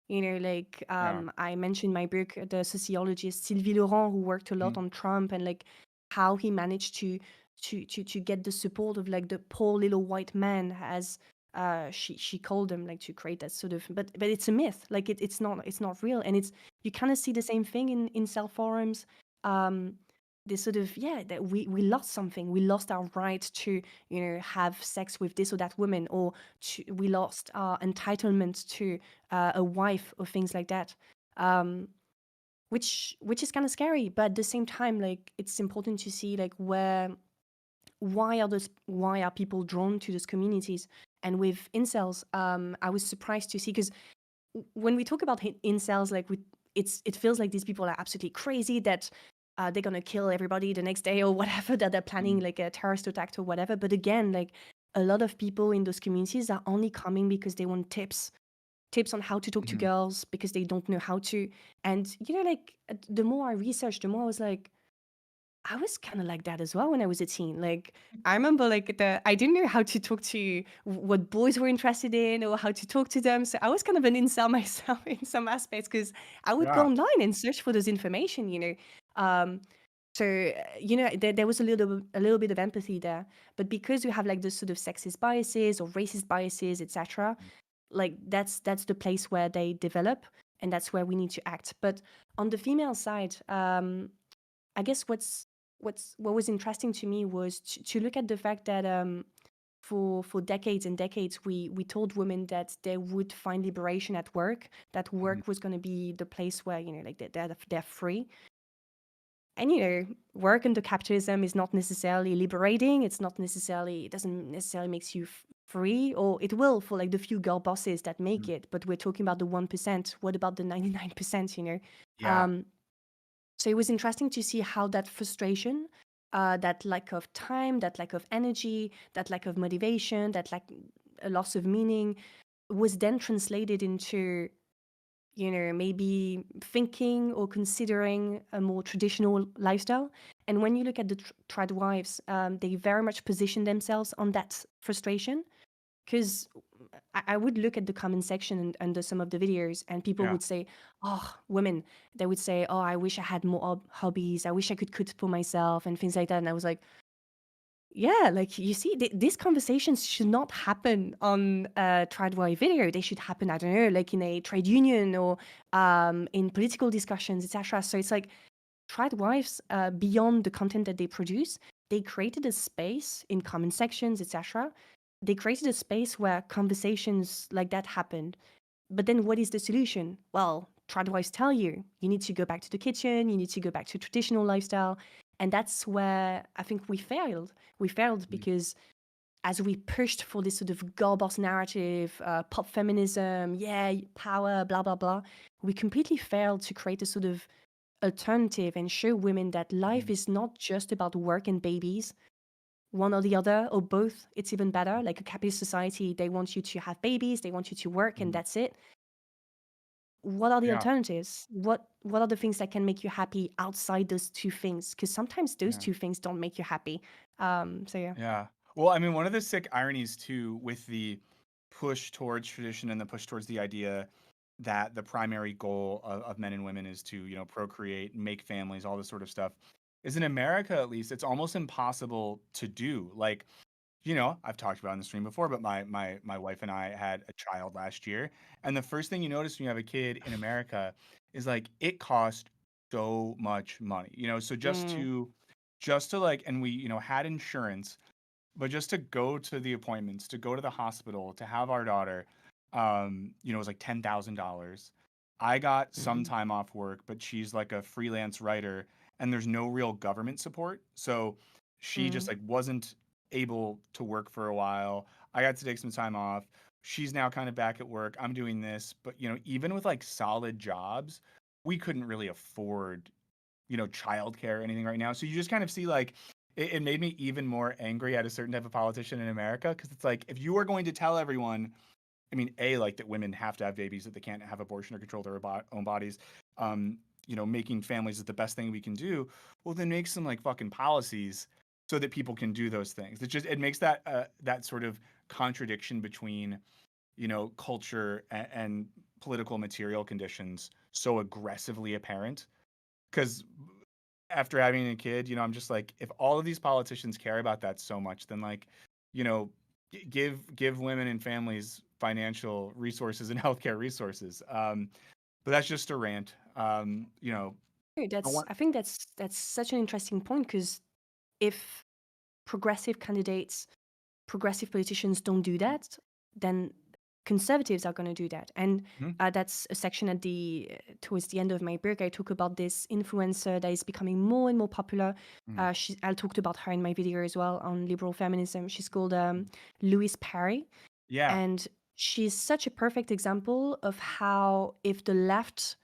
you know, like Yeah. I mentioned in my book the sociologist Sylvie Laurent, who worked a lot Mhm. on Trump and like how he managed to get the support of like the poor little white man, as she called them, like to create that sort of, but it's a myth, like it's not real. And it's, you kind of see the same thing in incel forums. um this sort of, yeah, that we lost something, we lost our right to, you know, have sex with this or that woman, or we lost our entitlement to a wife or things like that. um which is kind of scary, but at the same time, like it's important to see like why are people drawn to those communities. And with incels, I was surprised to see, because when we talk about incels, like it feels like these people are absolutely crazy, that they're gonna kill everybody the next day or whatever, that they're planning Mhm. like a terrorist attack or whatever. But again, like a lot of people in those communities are only coming because they want tips on how to talk to Mhm. girls because they don't know how to. And you know, like the more I researched, the more I was like, I was kind of like that as well when I was a teen. Like I remember like I didn't know how to talk to what boys were interested in or how to talk to them. So I was kind of an incel myself in some aspects, because I would go Yeah. online and search for this information, you know. Um, you know, there was a little bit of empathy there. But because you have like this sort of sexist biases or racist biases, etc., like that's the place where they develop, and that's where we need to act. But on the female side, I guess what was interesting to me was to look at the fact that for decades and decades we told women that they would find liberation at work, that Mhm. work was going to be the place where, you know, like they're free. And you know, work under capitalism is not necessarily liberating. It doesn't necessarily makes you free, or it will for like the few girl bosses that make Mhm. it. But we're talking about the 1%. What about the 99%? You know, Yeah. um, so it was interesting to see how that frustration that lack of time, that lack of energy, that lack of motivation, that lack a loss of meaning was then translated into, maybe thinking or considering a more traditional lifestyle. And when you look at the trad wives, they very much position themselves on that frustration. Because I would look at the comment section under some of the videos, and people Yeah. would say, "Oh, women," they would say, "Oh, I wish I had more hobbies. I wish I could cook for myself," and things like that. And I was like, yeah, like you see, these conversations should not happen on a trad video. They should happen, I don't know, like in a trade union or in political discussions, etc. So it's like trad wives, beyond the content that they produce, they created a space in comment sections, etc. They created a space where conversations like that happened. But then what is the solution? Well, trad wives tell you, you need to go back to the kitchen, you need to go back to traditional lifestyle. And that's where I think we failed. We failed because as we pushed for this sort of girl boss narrative, pop feminism, yeah, power, blah, blah, blah, we completely failed to create a sort of alternative and show women that life is not just about work and babies, one or the other, or both. It's even better. Like a capitalist society, they want you to have babies, they want you to work, and that's it. What are the Yeah. alternatives? What are the things that can make you happy outside those two things? Because sometimes those Yeah. two things don't make you happy. So yeah. Yeah. Well, I mean, one of the sick ironies too with the push towards tradition and the push towards the idea that the primary goal of men and women is to, procreate, make families, all this sort of stuff, is in America at least, it's almost impossible to do. Like, I've talked about in the stream before, but my wife and I had a child last year, and the first thing you notice when you have a kid in America is like it costs so much money. So Mm, just to like, and we, had insurance, but just to go to the appointments, to go to the hospital, to have our daughter, it was like $10,000. I got some time off work, but she's like a freelance writer and there's no real government support. So she just mm, like wasn't able to work for a while. I got to take some time off. She's now kind of back at work. I'm doing this, but even with like solid jobs, we couldn't really afford, childcare or anything right now. So you just kind of see like it made me even more angry at a certain type of politician in America because it's like if you are going to tell everyone, I mean, like that women have to have babies, that they can't have abortion or control their own bodies, making families is the best thing we can do. Well, then make some like fucking policies so that people can do those things. It makes that sort of contradiction between culture and political material conditions so aggressively apparent because after having a kid, I'm just like, if all of these politicians care about that so much, then like, you know, give women and families financial resources and healthcare resources. But that's just a rant. I want. I think that's such an interesting point because if progressive candidates, progressive politicians don't do that, then conservatives are going to do that. And Mhm. that's a section at towards the end of my book. I talk about this influencer that is becoming more and more popular. Mhm. I talked about her in my video as well on liberal feminism. She's called Louise Perry, Yeah. and she's such a perfect example of how if the left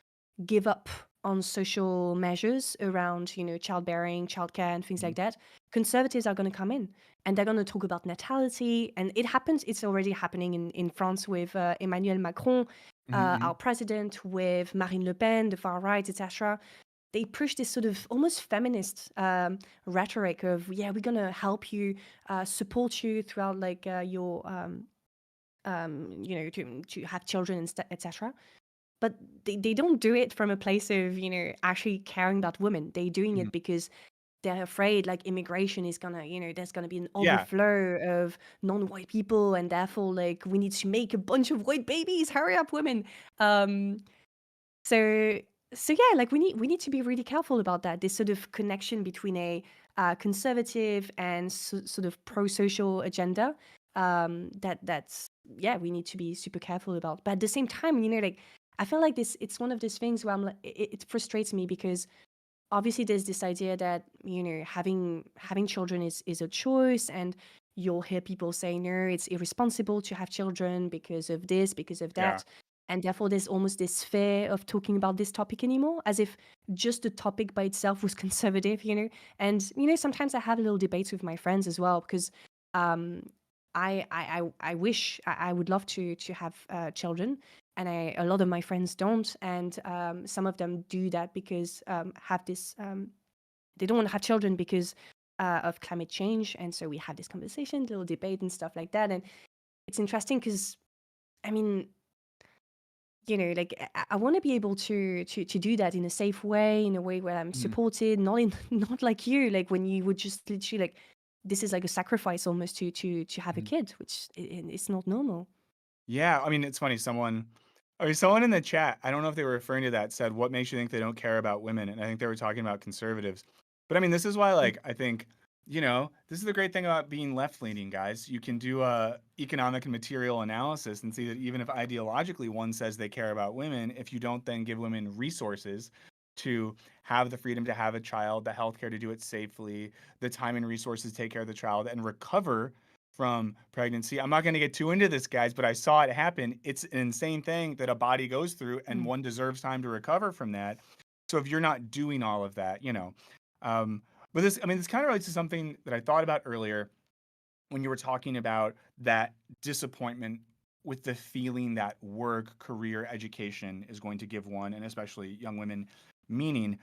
give up on social measures around, childbearing, childcare, and things Mhm. like that, conservatives are going to come in and they're going to talk about natality. And it happens, it's already happening in France with Emmanuel Macron, Mhm. our president, with Marine Le Pen, the far right, etc. They push this sort of almost feminist rhetoric of, yeah, we're going to help you, support you throughout like your, to have children, and etc. But they don't do it from a place of, actually caring about women. They're doing Mhm. it because they're afraid like immigration is gonna, there's gonna be an Yeah. overflow of non-white people, and therefore like we need to make a bunch of white babies. Hurry up, women. Um, so yeah, like we need to be really careful about that. This sort of connection between a conservative and sort of pro-social agenda. That's yeah, we need to be super careful about. But at the same time, like I feel like this. It's one of those things where I'm like, it frustrates me because obviously there's this idea that having children is a choice, and you'll hear people say no, it's irresponsible to have children because of this, because of Yeah. that. And therefore, there's almost this fear of talking about this topic anymore, as if just the topic by itself was conservative, you know? And, you know, sometimes I have little debates with my friends as well, because um, I wish, I would love to have children. And a lot of my friends don't. And some of them do that because have this, they don't want to have children because of climate change. And so we have this conversation, little debate and stuff like that. And it's interesting because, I mean, you know, like I want to be able to do that in a safe way, in a way where I'm supported, not in not like you, like when you would just literally like this is like a sacrifice almost to have a kid, which it's not normal. Yeah, I mean, it's funny. Someone in the chat, I don't know if they were referring to that, said, "What makes you think they don't care about women?" And I think they were talking about conservatives. But I mean, this is why, Mm, like, I think, this is the great thing about being left-leaning, guys. You can do a economic and material analysis and see that even if ideologically one says they care about women, if you don't then give women resources to have the freedom to have a child, the healthcare to do it safely, the time and resources to take care of the child and recover from pregnancy. I'm not going to get too into this, guys, but I saw it happen. It's an insane thing that a body goes through, and mm, one deserves time to recover from that. So if you're not doing all of that, um, but this kind of relates to something that I thought about earlier when you were talking about that disappointment with the feeling that work, career, education is going to give one, and especially young women, meaning.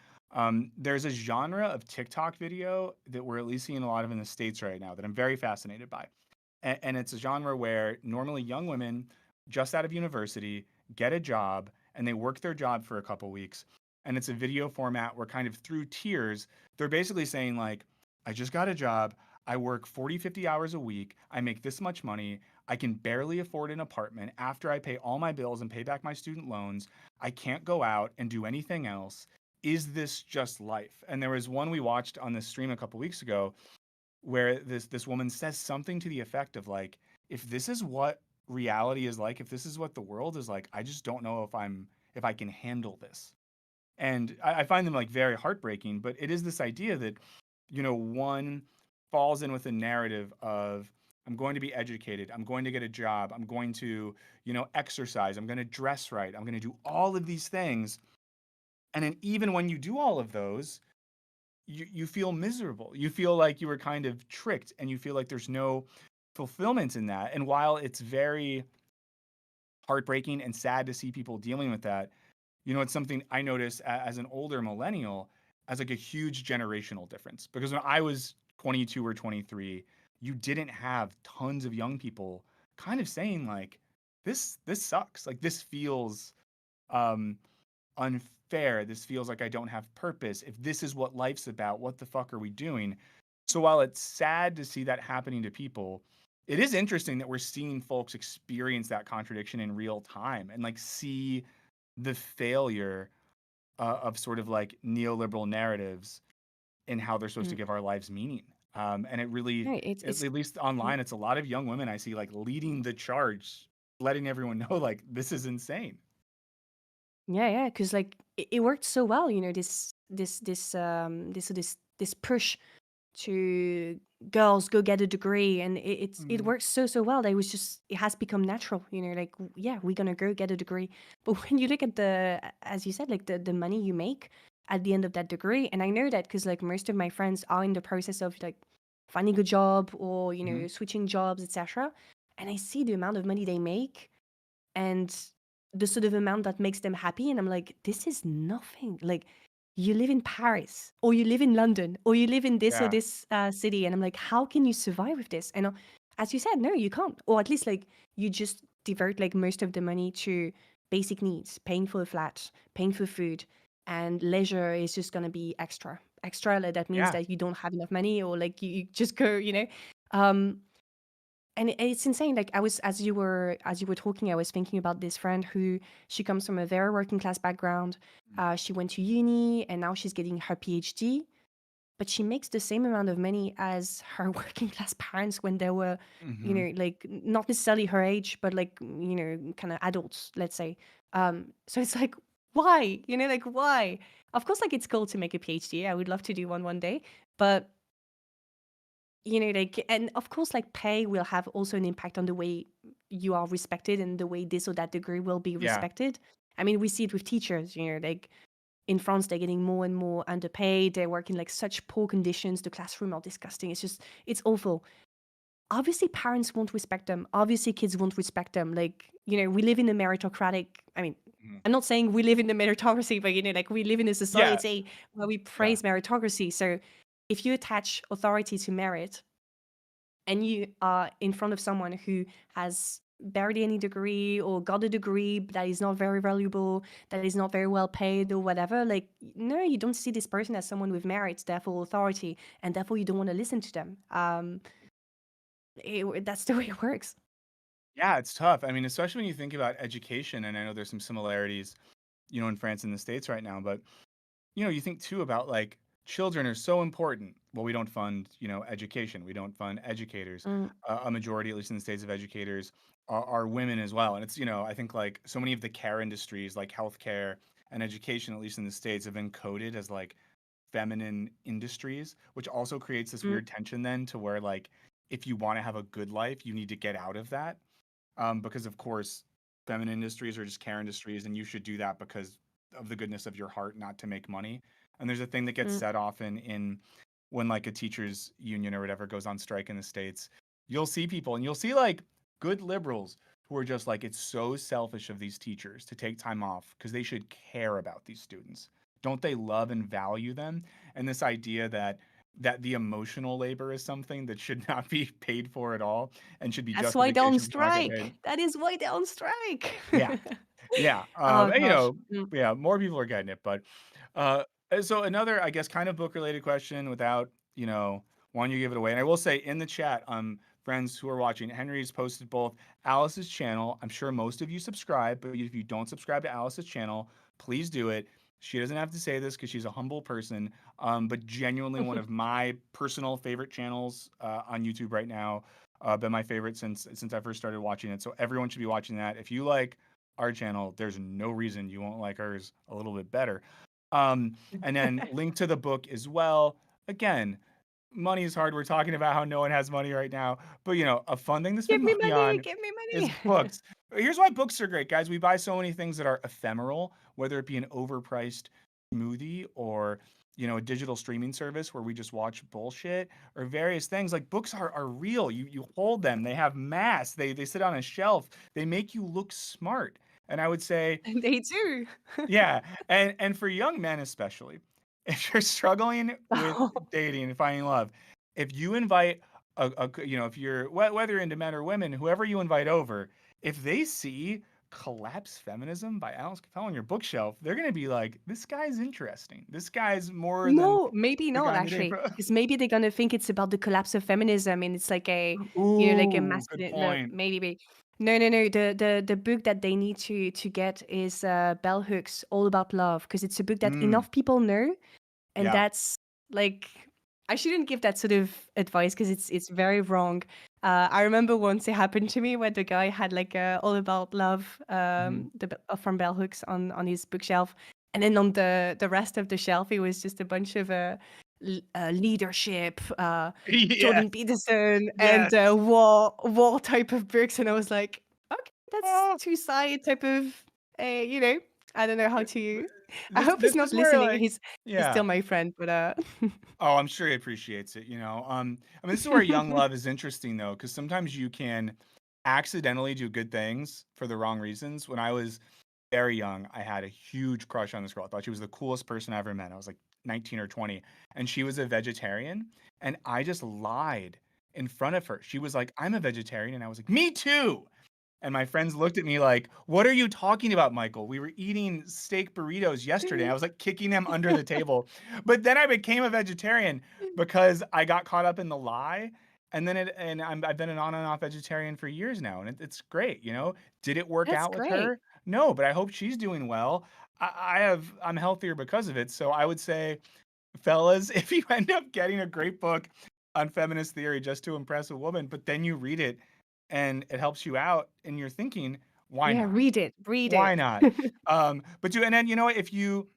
There's a genre of TikTok video that we're at least seeing a lot of in the States right now that I'm very fascinated by. And it's a genre where normally young women just out of university get a job and they work their job for a couple weeks. And it's a video format where kind of through tears, they're basically saying like, I just got a job. I work 40, 50 hours a week. I make this much money. I can barely afford an apartment after I pay all my bills and pay back my student loans. I can't go out and do anything else. Is this just life? And there was one we watched on this stream a couple weeks ago where this woman says something to the effect of like, if this is what reality is like, if this is what the world is like, I just don't know if I can handle this. And I find them like very heartbreaking, but it is this idea that, one falls in with a narrative of I'm going to be educated, I'm going to get a job, I'm going to, exercise, I'm going to dress right, I'm going to do all of these things. And then even when you do all of those, you feel miserable. You feel like you were kind of tricked and you feel like there's no fulfillment in that. And while it's very heartbreaking and sad to see people dealing with that, it's something I noticed as an older millennial as like a huge generational difference. Because when I was 22 or 23, you didn't have tons of young people kind of saying like, this sucks. Like this feels um unfair. This feels like I don't have purpose. If this is what life's about, what the fuck are we doing? So while it's sad to see that happening to people, it is interesting that we're seeing folks experience that contradiction in real time and like see the failure of sort of like neoliberal narratives in how they're supposed to mm. give our lives meaning. And it really, No, it's at it's least online, it's a lot of young women I see like leading the charge, letting everyone know like this is insane. yeah, yeah, because like it worked so well, you know, this push to girls go get a degree, and it Mhm. works so well that it has become natural, you know, like yeah, we're gonna go get a degree. But when you look at the, as you said, like the money you make at the end of that degree, and I know that because like most of my friends are in the process of like finding a job or, you Mhm. know, switching jobs, etc., and I see the amount of money they make and the sort of amount that makes them happy, and I'm like, this is nothing. Like, you live in Paris or you live in London or you live in this or Yeah. this city, and I'm like, how can you survive with this? And as you said, no, you can't. Or at least like you just divert like most of the money to basic needs, paying for a flat, paying for food, and leisure is just going to be extra, like, that means Yeah. that you don't have enough money, or like you just go, you know. um and it's insane. Like, I was, as you were talking, I was thinking about this friend who, she comes from a very working class background. She went to uni and now she's getting her PhD, but she makes the same amount of money as her working class parents when they were, you Mhm. know, like not necessarily her age, but like, you know, kind of adults, let's say. So it's like, why? You know, like, why? Of course, like, it's cool to make a PhD. I would love to do one day, but like, and of course, like pay will have also an impact on the way you are respected and the way this or that degree will be Yeah. respected. I mean, we see it with teachers, like in France, they're getting more and more underpaid. They work in like such poor conditions. The classroom are disgusting. It's awful. Obviously, parents won't respect them. Obviously, kids won't respect them. Like, we live in a meritocratic, I mean, Mhm. I'm not saying we live in the meritocracy, but, like we live in a Yeah. society where we praise meritocracy. So if you attach authority to merit and you are in front of someone who has barely any degree or got a degree that is not very valuable, that is not very well paid or whatever, like, no, you don't see this person as someone with merits, therefore authority, and therefore you don't want to listen to them. That's the way it works. Yeah, it's tough. I mean, especially when you think about education, and I know there's some similarities, in France and the States right now, but you think too about like children are so important. Well, we don't fund, education. We don't fund educators. Mm, A majority, at least in the States, of educators are women as well. And it's, I think like so many of the care industries, like healthcare and education, at least in the States, have been coded as like feminine industries, which also creates this mm, weird tension then to where like if you want to have a good life, you need to get out of that. Because of course, feminine industries are just care industries, and you should do that because of the goodness of your heart, not to make money. And there's a thing that gets mm. said often in when like a teachers union or whatever goes on strike in the States. You'll see people and you'll see like good liberals who are just like, it's so selfish of these teachers to take time off because they should care about these students. Don't they love and value them? And this idea that the emotional labor is something that should not be paid for at all and should be That's why they're on justification for not getting paid. strike. That is why they're on strike. Yeah. Yeah. Oh And, gosh. Mm. yeah, more people are getting it. But so another, I guess, kind of book related question without, wanting you to give it away. And I will say in the chat, friends who are watching, Henry's posted both Alice's channel. I'm sure most of you subscribe, but if you don't subscribe to Alice's channel, please do it. She doesn't have to say this because she's a humble person, but genuinely one of my personal favorite channels on YouTube right now. Been my favorite since I first started watching it. So everyone should be watching that. If you like our channel, there's no reason you won't like ours a little bit better. And then link to the book as well. Again, money is hard. We're talking about how no one has money right now, but a fun thing to Give spend me money money, on give me is money. books. Here's why books are great, guys. We buy so many things that are ephemeral, whether it be an overpriced smoothie or a digital streaming service where we just watch bullshit or various things. Like books are real. You hold them. They have mass. They sit on a shelf. They make you look smart. And I would say, They do. yeah, and for young men especially, if you're struggling with Oh, dating and finding love, if you invite if you're whether you're into men or women, whoever you invite over, if they see Collapse Feminism by Alice Cappelle on your bookshelf, they're gonna be like, this guy's interesting. This guy's more than no, maybe the not guy I'm dating actually, for. because maybe they're gonna think it's about the collapse of feminism, and it's like a, like a Ooh, good masculine. No, point. maybe. No, no, no. The book that they need to get is Bell Hooks' All About Love, because it's a book that Mm, enough people know, and yeah. that's like, I shouldn't give that sort of advice because it's very wrong. I remember once it happened to me where the guy had like All About Love, Mhm. from Bell Hooks on his bookshelf, and then on the rest of the shelf it was just a bunch of leadership, Yes. Jordan Peterson, and Yes. war type of books, and I was like, okay, that's Oh, two side type of, you know, I don't know how th- to. I this hope he's this not is where listening. like He's yeah. still my friend, but Oh, I'm sure he appreciates it, I mean, this is where young love is interesting though, because sometimes you can accidentally do good things for the wrong reasons. When I was very young, I had a huge crush on this girl. I thought she was the coolest person I ever met. I was like 19 or 20, and she was a vegetarian, and I just lied in front of her. She was like, "I'm a vegetarian," and I was like, "Me too." And my friends looked at me like, "What are you talking about, Michael? We were eating steak burritos yesterday." I was like kicking them under the table. But then I became a vegetarian because I got caught up in the lie. And then I've been an on and off vegetarian for years now, and it's great. Did it work that's out with great. her? No, but I hope she's doing well. I'm healthier because of it. So I would say, fellas, if you end up getting a great book on feminist theory just to impress a woman, but then you read it and it helps you out in your thinking, why Yeah, not? read it, read Why it. not? But and then if you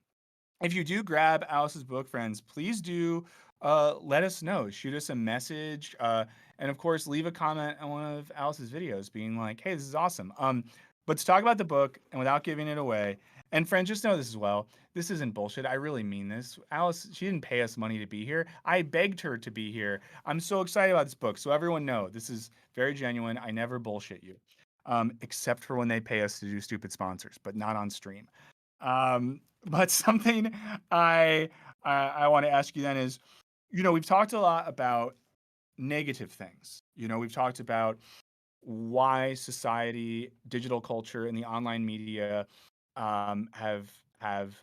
if you do grab Alice's book, friends, please do let us know. Shoot us a message, and of course, leave a comment on one of Alice's videos, being like, "Hey, this is awesome." But to talk about the book and without giving it away, and friends, just know this as well. This isn't bullshit. I really mean this. Alice, she didn't pay us money to be here. I begged her to be here. I'm so excited about this book. So everyone know this is very genuine. I never bullshit you, except for when they pay us to do stupid sponsors, but not on stream. But something I want to ask you then is, we've talked a lot about negative things. We've talked about why society, digital culture, and the online media have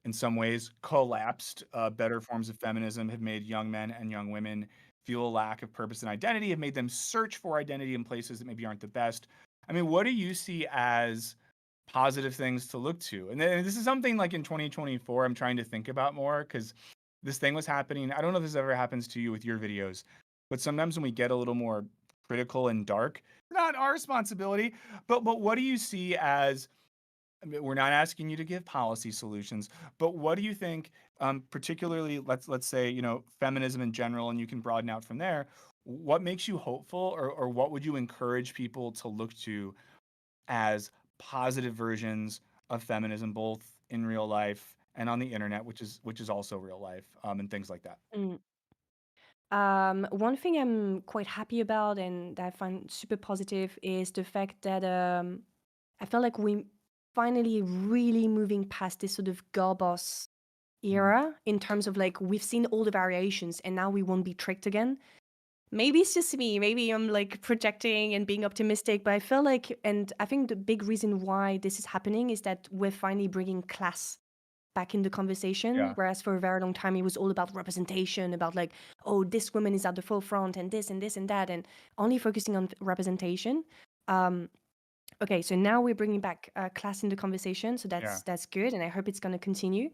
in some ways collapsed. Better forms of feminism have made young men and young women feel a lack of purpose and identity, have made them search for identity in places that maybe aren't the best. I mean, what do you see as positive things to look to? And then this is something like in 2024, I'm trying to think about more because this thing was happening. I don't know if this ever happens to you with your videos, but sometimes when we get a little more critical and dark, not our responsibility, but what do you see as, I mean, we're not asking you to give policy solutions, but what do you think, particularly, let's say, feminism in general, and you can broaden out from there. What makes you hopeful, or what would you encourage people to look to as positive versions of feminism, both in real life and on the internet, which is also real life, and things like that. Mm. One thing I'm quite happy about and that I find super positive is the fact that I feel like we finally really moving past this sort of girl boss Mhm. era in terms of like we've seen all the variations and now we won't be tricked again. Maybe it's just me. Maybe I'm like projecting and being optimistic, but I feel like, and I think the big reason why this is happening is that we're finally bringing class back in the conversation. Yeah. Whereas for a very long time, it was all about representation, about like, oh, this woman is at the forefront and this and this and that, and only focusing on representation. Um, okay, so now we're bringing back class in the conversation, so Yeah. that's good, and I hope it's going to continue.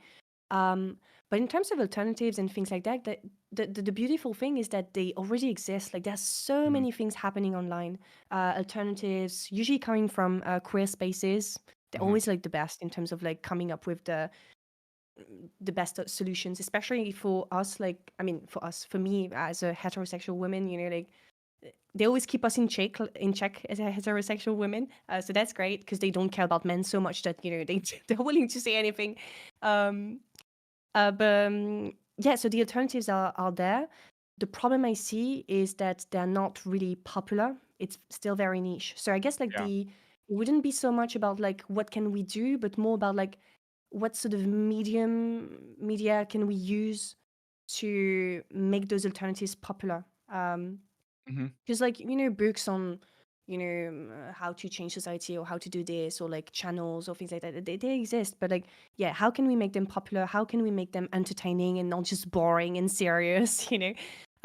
Um, but in terms of alternatives and things like that, the beautiful thing is that they already exist. Like there's so Mhm. many things happening online. Alternatives usually coming from queer spaces. They're Mhm. always like the best in terms of like coming up with the best solutions, especially for us. Like I mean, for us, for me as a heterosexual woman, like they always keep us in check as a heterosexual women. So that's great because they don't care about men so much that they're willing to say anything. Um, but yeah, so the alternatives are there. The problem I see is that they're not really popular. It's still very niche. So I guess like Yeah. it wouldn't be so much about like what can we do, but more about like what sort of media can we use to make those alternatives popular. Mhm. Because like books on how to change society or how to do this or like channels or things like that, they exist, but like yeah, how can we make them popular, how can we make them entertaining and not just boring and serious?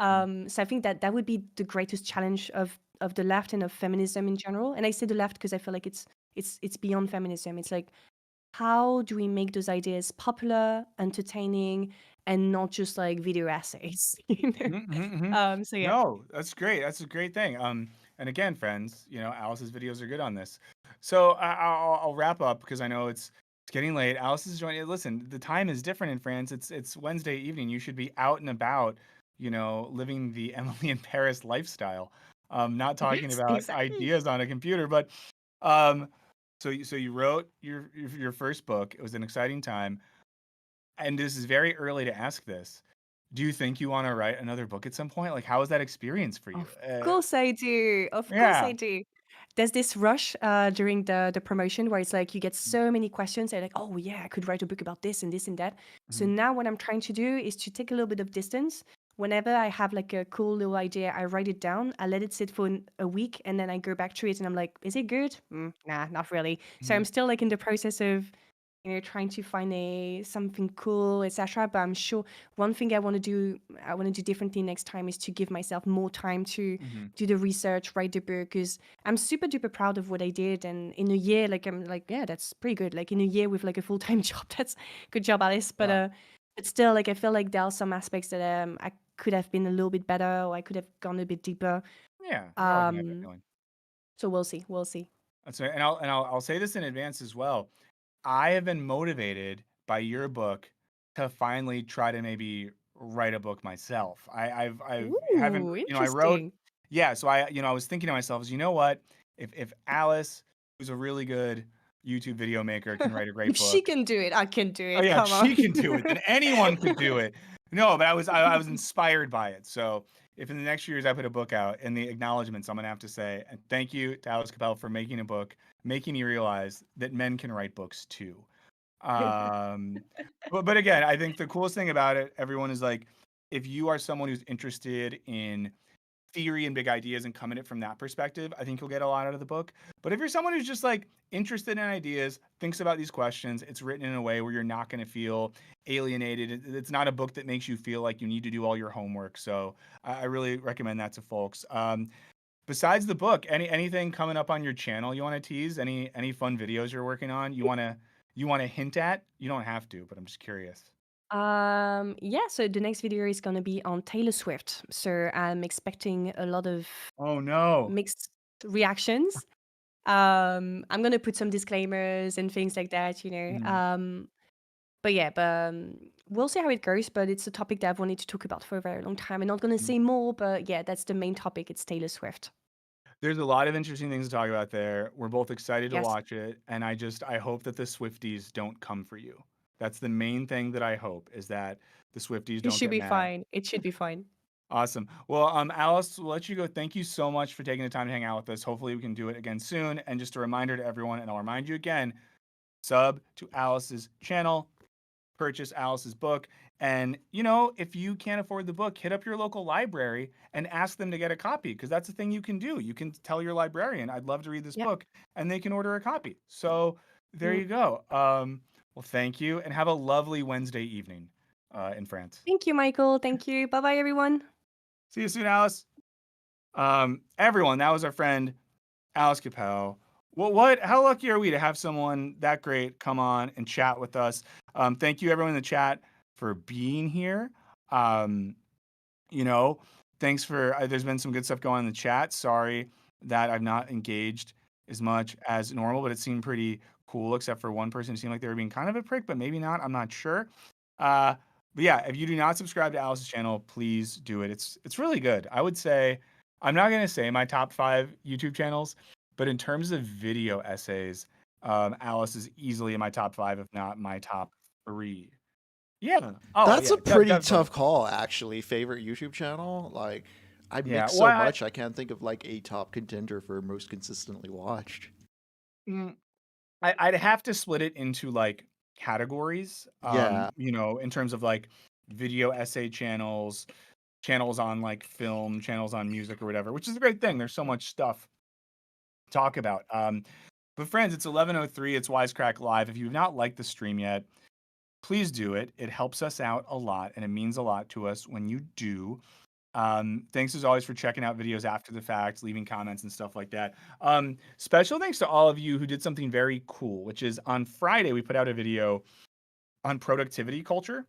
Mhm. So I think that would be the greatest challenge of the left and of feminism in general. And I say the left because I feel like it's beyond feminism. It's like, how do we make those ideas popular, entertaining, and not just like video essays? Mhm, mhm, mhm. So yeah. No, that's great. That's a great thing. And again, friends, Alice's videos are good on this. So I'll wrap up because I know it's getting late. Alice is joining. Listen, the time is different in France. It's Wednesday evening. You should be out and about, living the Emily in Paris lifestyle. Not talking Yes, about exactly. ideas on a computer, but um, so you wrote your first book. It was an exciting time, and this is very early to ask this. Do you think you wanna write another book at some point? Like, how was that experience for you? Of course I do. Of course I Yeah. do. There's this rush during the promotion where it's like you get Mhm, so many questions. They're like, oh yeah, I could write a book about this and that. So mhm, now what I'm trying to do is to take a little bit of distance. Whenever I have like a cool little idea, I write it down. I let it sit for a week, and then I go back to it, and I'm like, is it good? Nah, not really. So I'm mhm, still like in the process of trying to find something cool, etc. But I'm sure one thing I want to do differently next time is to give myself more time to mhm. do the research, write the book, because I'm super duper proud of what I did. And in a year, like I'm like, yeah, that's pretty good. Like in a year with like a full-time job, that's good job, Alice. But Yeah. but still, like I feel like there are some aspects that I could have been a little bit better, or I could have gone a bit deeper. Yeah, we're all gonna have that Um, feeling. so we'll see. We'll see. That's right, and I'll say this in advance as well. I have been motivated by your book to finally try to maybe write a book myself. I haven't, Ooh, I wrote, interesting. yeah. So I was thinking to myself, you know what? If Alice, who's a really good YouTube video maker, can write a great If she book, can do it, I can do oh it. yeah, if Come she on. can do it, then anyone could do it. No, but I was inspired by it. So if in the next few years I put a book out, in the acknowledgments, I'm gonna have to say, and thank you to Alice Cappelle for making a book, making me realize that men can write books too. Um, but again, I think the coolest thing about it, everyone, is like, if you are someone who's interested in theory and big ideas and come at it from that perspective, I think you'll get a lot out of the book. But if you're someone who's just like interested in ideas, thinks about these questions, it's written in a way where you're not going to feel alienated. It's not a book that makes you feel like you need to do all your homework. So I really recommend that to folks. Besides the book, anything coming up on your channel you want to tease? Any fun videos you're working on? You want to hint at? You don't have to, but I'm just curious. Yeah, so the next video is gonna be on Taylor Swift. So I'm expecting a lot of Oh no. mixed reactions. I'm gonna put some disclaimers and things like that, you know. Mm. But yeah, we'll see how it goes. But it's a topic that I've wanted to talk about for a very long time. I'm not gonna Mm. say more, but yeah, that's the main topic. It's Taylor Swift. There's a lot of interesting things to talk about there. We're both excited to Yes, watch it, and I hope that the Swifties don't come for you. That's the main thing that I hope, is that the Swifties it don't should get be mad. fine. It should be fine. Awesome. Well, Alice, we'll let you go. Thank you so much for taking the time to hang out with us. Hopefully we can do it again soon. And just a reminder to everyone, and I'll remind you again, sub to Alice's channel, purchase Alice's book. And, if you can't afford the book, hit up your local library and ask them to get a copy, because that's the thing you can do. You can tell your librarian, I'd love to read this Yeah. book, and they can order a copy. So there Mm. you go. Well, thank you, and have a lovely Wednesday evening in France. Thank you, Michael. Thank you. Bye bye, everyone. See you soon, Alice. Everyone, that was our friend Alice Cappelle. How lucky are we to have someone that great come on and chat with us? Thank you, everyone in the chat, for being here. Um, you know, thanks for, there's been some good stuff going on in the chat. Sorry that I've not engaged as much as normal, but it seemed pretty cool, except for one person who seemed like they were being kind of a prick, but maybe not. I'm not sure. But yeah, if you do not subscribe to Alice's channel, please do it. It's really good. I would say, I'm not going to say my top 5 YouTube channels, but in terms of video essays, Alice is easily in my top 5, if not my top 3. Yeah. Oh That's yeah, a pretty definitely. tough call, actually. Favorite YouTube channel? Like, I Yeah. mix Well, so much, I can't think of like a top contender for most consistently watched. mm, I'd have to split it into like categories. Yeah, In terms of like video essay channels, channels on like film, channels on music or whatever, which is a great thing. There's so much stuff to talk about. But friends, it's 11:03. It's Wisecrack Live. If you've not liked the stream yet, please do it. It helps us out a lot, and it means a lot to us when you do. Thanks as always for checking out videos after the fact, leaving comments and stuff like that. Special thanks to all of you who did something very cool, which is on Friday, we put out a video on productivity culture.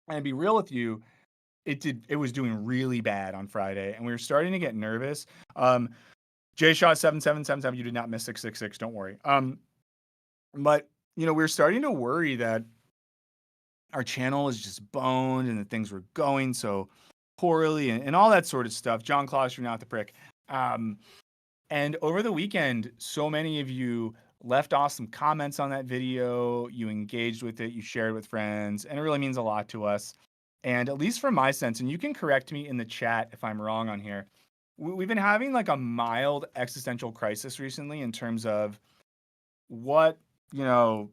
And to be real with you, it was doing really bad on Friday, and we were starting to get nervous. JShaw7777, you did not miss 666, don't worry. But we were starting to worry that our channel is just boned and that things were going so poorly and all that sort of stuff. John Claus, you're not the prick. And over the weekend, so many of you left awesome comments on that video. You engaged with it, you shared with friends, and it really means a lot to us. And at least from my sense, and you can correct me in the chat if I'm wrong on here, we've been having like a mild existential crisis recently in terms of what, you know,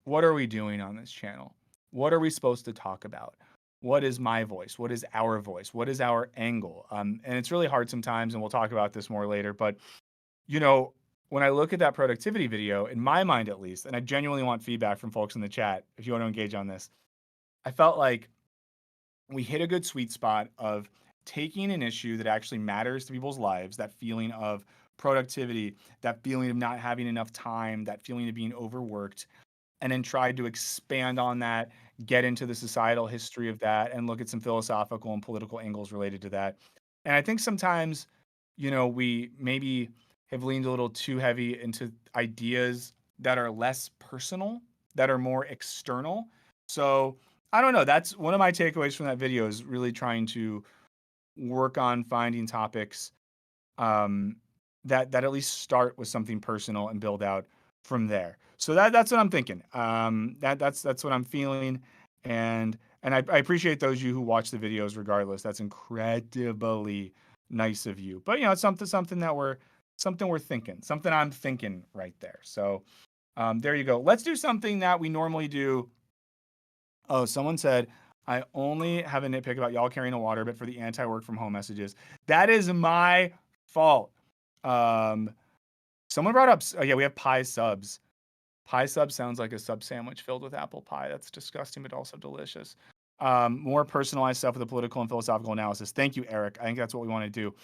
what are we doing on this channel? What are we supposed to talk about? What is my voice? What is our voice? What is our angle? And it's really hard sometimes, and we'll talk about this more later. But, when I look at that productivity video, in my mind at least, and I genuinely want feedback from folks in the chat if you want to engage on this, I felt like we hit a good sweet spot of taking an issue that actually matters to people's lives, that feeling of productivity, that feeling of not having enough time, that feeling of being overworked, and then tried to expand on that, get into the societal history of that, and look at some philosophical and political angles related to that. And I think sometimes, we maybe have leaned a little too heavy into ideas that are less personal, that are more external. So I don't know. That's one of my takeaways from that video, is really trying to work on finding topics um, that at least start with something personal and build out from there. So that's what I'm thinking. That's what I'm feeling, and I appreciate those of you who watch the videos regardless. That's incredibly nice of you. But it's something we're thinking, something I'm thinking right there. So there you go. Let's do something that we normally do. Oh, someone said, I only have a nitpick about y'all carrying a water bit for the anti-work from home messages. That is my fault. Um, Someone brought up, oh yeah, we have pie subs. Pie sub sounds like a sub sandwich filled with apple pie. That's disgusting, but also delicious. More personalized stuff with a political and philosophical analysis. Thank you, Eric. I think that's what we want to do.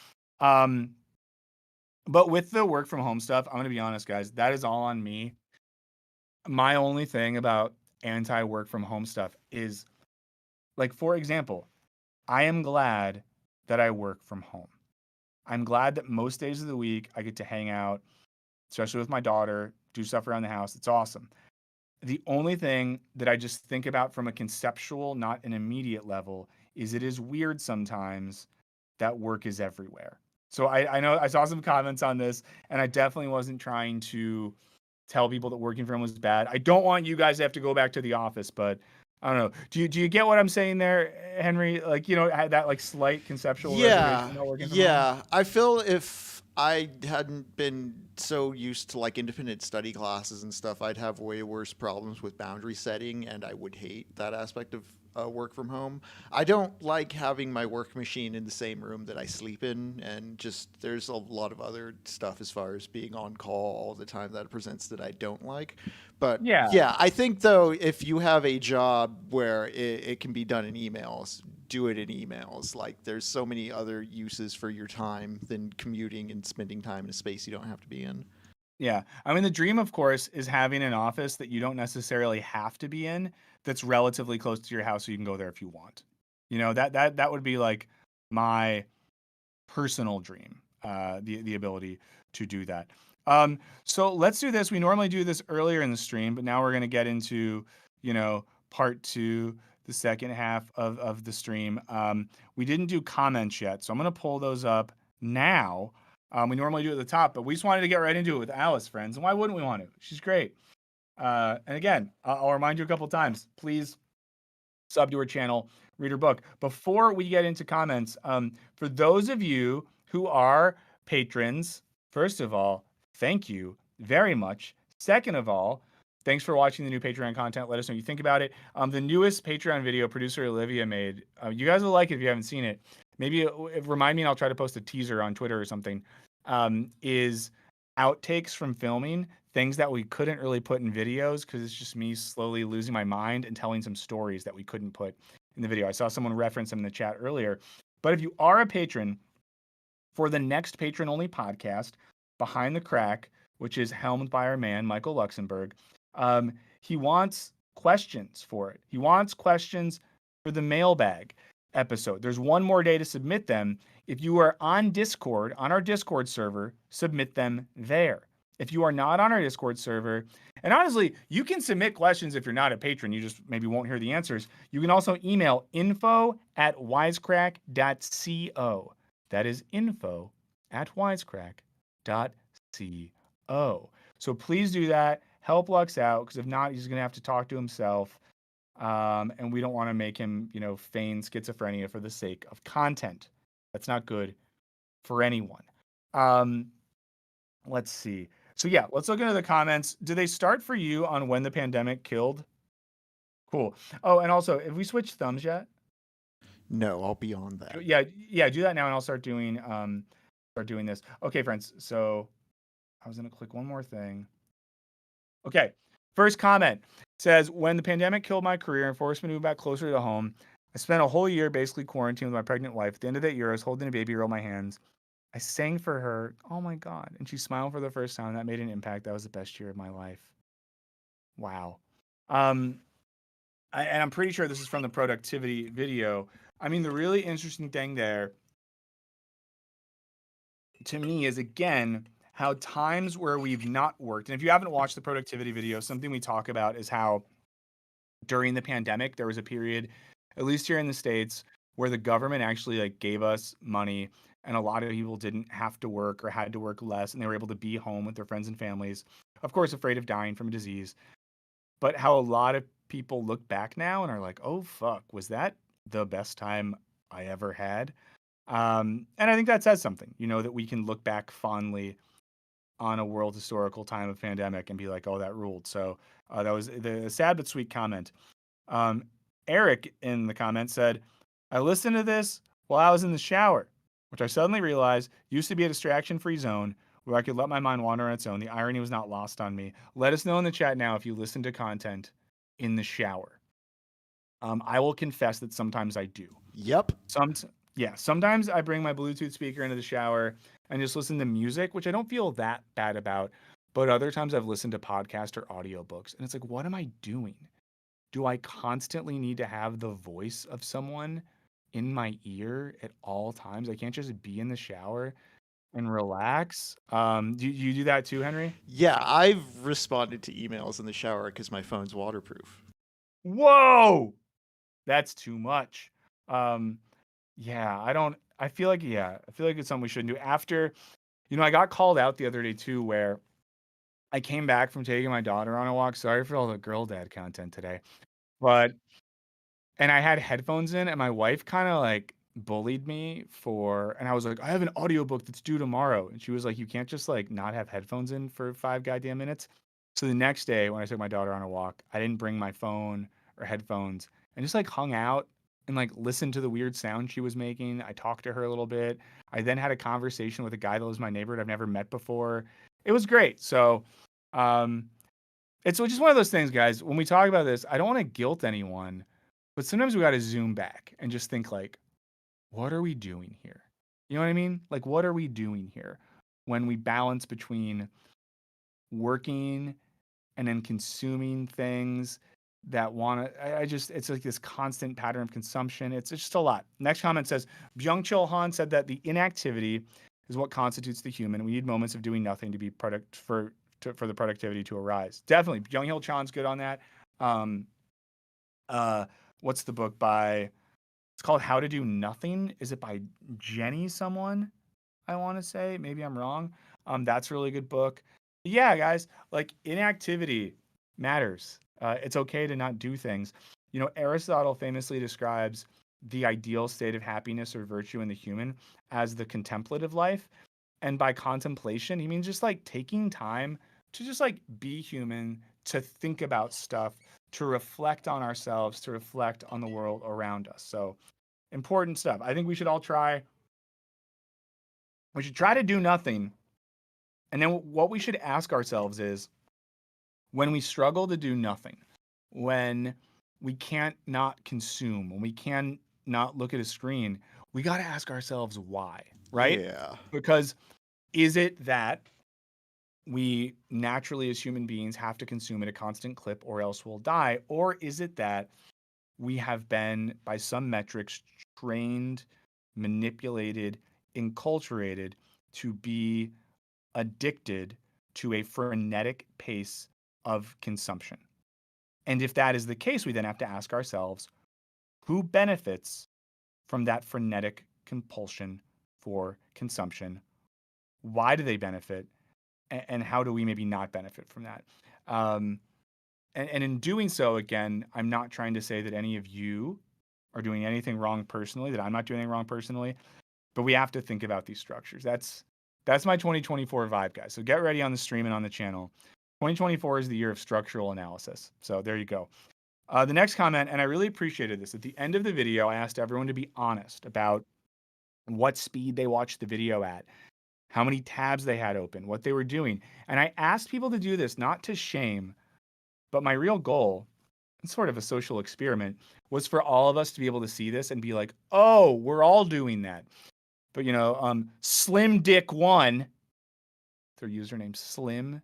But with the work from home stuff, I'm going to be honest, guys, that is all on me. My only thing about anti-work from home stuff is, like, for example, I am glad that I work from home. I'm glad that most days of the week I get to hang out, especially with my daughter, do stuff around the house. It's awesome. The only thing that I just think about from a conceptual, not an immediate level, is it is weird sometimes that work is everywhere. So I know I saw some comments on this, and I definitely wasn't trying to tell people that working from home was bad. I don't want you guys to have to go back to the office, but I don't know. Do you get what I'm saying there, Henry? Like, had that like slight conceptual reservation Yeah, about working from home? yeah. I feel if I hadn't been so used to like independent study classes and stuff, I'd have way worse problems with boundary setting, and I would hate that aspect of work from home. I don't like having my work machine in the same room that I sleep in, and just there's a lot of other stuff as far as being on call all the time that it presents that I don't like. But Yeah. yeah, I think though, if you have a job where it can be done in emails, do it in emails. Like, there's so many other uses for your time than commuting and spending time in a space you don't have to be in. Yeah. I mean, the dream, of course, is having an office that you don't necessarily have to be in, that's relatively close to your house so you can go there if you want. That would be like my personal dream, the ability to do that. So let's do this. We normally do this earlier in the stream, but now we're going to get into, part two, the second half of the stream. We didn't do comments yet, so I'm going to pull those up now. We normally do it at the top, but we just wanted to get right into it with Alice, friends. And why wouldn't we want to? She's great. And again, I'll remind you a couple times, please sub to her channel, read her book. Before we get into comments, for those of you who are patrons, first of all, thank you very much. Second of all, thanks for watching the new Patreon content. Let us know what you think about it. The newest Patreon video producer Olivia made, you guys will like it if you haven't seen it. Maybe remind me and I'll try to post a teaser on Twitter or something, is outtakes from filming, things that we couldn't really put in videos because it's just me slowly losing my mind and telling some stories that we couldn't put in the video. I saw someone reference them in the chat earlier. But if you are a patron, for the next patron-only podcast, Behind the Crack, which is helmed by our man, Michael Luxembourg, he wants questions for it. He wants questions for the mailbag episode. There's one more day to submit them. If you are on Discord, on our Discord server, submit them there. If you are not on our Discord server, and honestly, you can submit questions if you're not a patron, you just maybe won't hear the answers. You can also email info@wisecrack.co. That is info@wisecrack.co. So please do that. Help Lux out, because if not, he's going to have to talk to himself. And we don't want to make him, feign schizophrenia for the sake of content. That's not good for anyone. Let's see. So yeah, let's look into the comments. Do they start for you on when the pandemic killed? Cool. Oh, and also, have we switched thumbs yet? No, I'll be on that. Yeah, do that now, and I'll start doing this. Okay, friends. So I was gonna click one more thing. Okay, first comment says, when the pandemic killed my career and forced me to move back closer to home, I spent a whole year basically quarantined with my pregnant wife. At the end of that year, I was holding a baby girl in my hands. I sang for her. Oh my God. And she smiled for the first time. That made an impact. That was the best year of my life. Wow. And I'm pretty sure this is from the productivity video. I mean, the really interesting thing there to me is, again, how times where we've not worked. And if you haven't watched the productivity video, something we talk about is how during the pandemic, there was a period, at least here in the States, where the government actually like gave us money, and a lot of people didn't have to work or had to work less, and they were able to be home with their friends and families, of course, afraid of dying from a disease. But how a lot of people look back now and are like, oh, fuck, was that the best time I ever had? And I think that says something, that we can look back fondly on a world historical time of pandemic and be like, oh, that ruled. So that was the sad but sweet comment. Um, Eric in the comments said, I listened to this while I was in the shower, which I suddenly realized used to be a distraction-free zone where I could let my mind wander on its own. The irony was not lost on me. Let us know in the chat now if you listen to content in the shower. I will confess that sometimes I do. Yep. Sometimes I bring my Bluetooth speaker into the shower and just listen to music, which I don't feel that bad about. But other times I've listened to podcasts or audiobooks, and it's like, what am I doing? Do I constantly need to have the voice of someone in my ear at all times? I can't just be in the shower and relax. Do you do that too, Henry? Yeah, I've responded to emails in the shower because my phone's waterproof. Whoa, that's too much. I feel like it's something we shouldn't do. After, I got called out the other day too, where I came back from taking my daughter on a walk. Sorry for all the girl dad content today, but and I had headphones in, and my wife kind of like bullied me and I was like, I have an audiobook that's due tomorrow. And she was like, you can't just like not have headphones in for 5 goddamn minutes. So the next day when I took my daughter on a walk, I didn't bring my phone or headphones and just like hung out and like listened to the weird sound she was making. I talked to her a little bit. I then had a conversation with a guy that was my neighbor that I've never met before. It was great. So, it's just one of those things, guys. When we talk about this, I don't want to guilt anyone, but sometimes we got to zoom back and just think like, what are we doing here? You know what I mean? Like, what are we doing here when we balance between working and then consuming things that want to, it's like this constant pattern of consumption. It's just a lot. Next comment says, Byung-Chul Han said that the inactivity is what constitutes the human. We need moments of doing nothing to be for the productivity to arise. Definitely. Byung-Chul Han's good on that. What's the book by? It's called How to Do Nothing. Is it by Jenny someone? I want to say. Maybe I'm wrong. That's a really good book. But yeah, guys, like inactivity matters. It's okay to not do things. Aristotle famously describes the ideal state of happiness or virtue in the human as the contemplative life. And by contemplation, he means just like taking time to just like be human, to think about stuff, to reflect on ourselves, to reflect on the world around us. So important stuff. I think we should try to do nothing. And then what we should ask ourselves is, when we struggle to do nothing, when we can't not consume, when we can not look at a screen, we got to ask ourselves why, right? Yeah. Because is it that we naturally as human beings have to consume at a constant clip or else we'll die? Or is it that we have been, by some metrics, trained, manipulated, enculturated to be addicted to a frenetic pace of consumption? And if that is the case, we then have to ask ourselves, who benefits from that frenetic compulsion for consumption? Why do they benefit? And how do we maybe not benefit from that? And in doing so, again, I'm not trying to say that any of you are doing anything wrong personally, that I'm not doing anything wrong personally, but we have to think about these structures. That's my 2024 vibe, guys. So get ready on the stream and on the channel. 2024 is the year of structural analysis. So there you go. The next comment, and I really appreciated this. At the end of the video, I asked everyone to be honest about what speed they watched the video at, how many tabs they had open, what they were doing. And I asked people to do this not to shame, but my real goal, it's sort of a social experiment, was for all of us to be able to see this and be like, oh, we're all doing that. But Slim Dick 1, their username Slim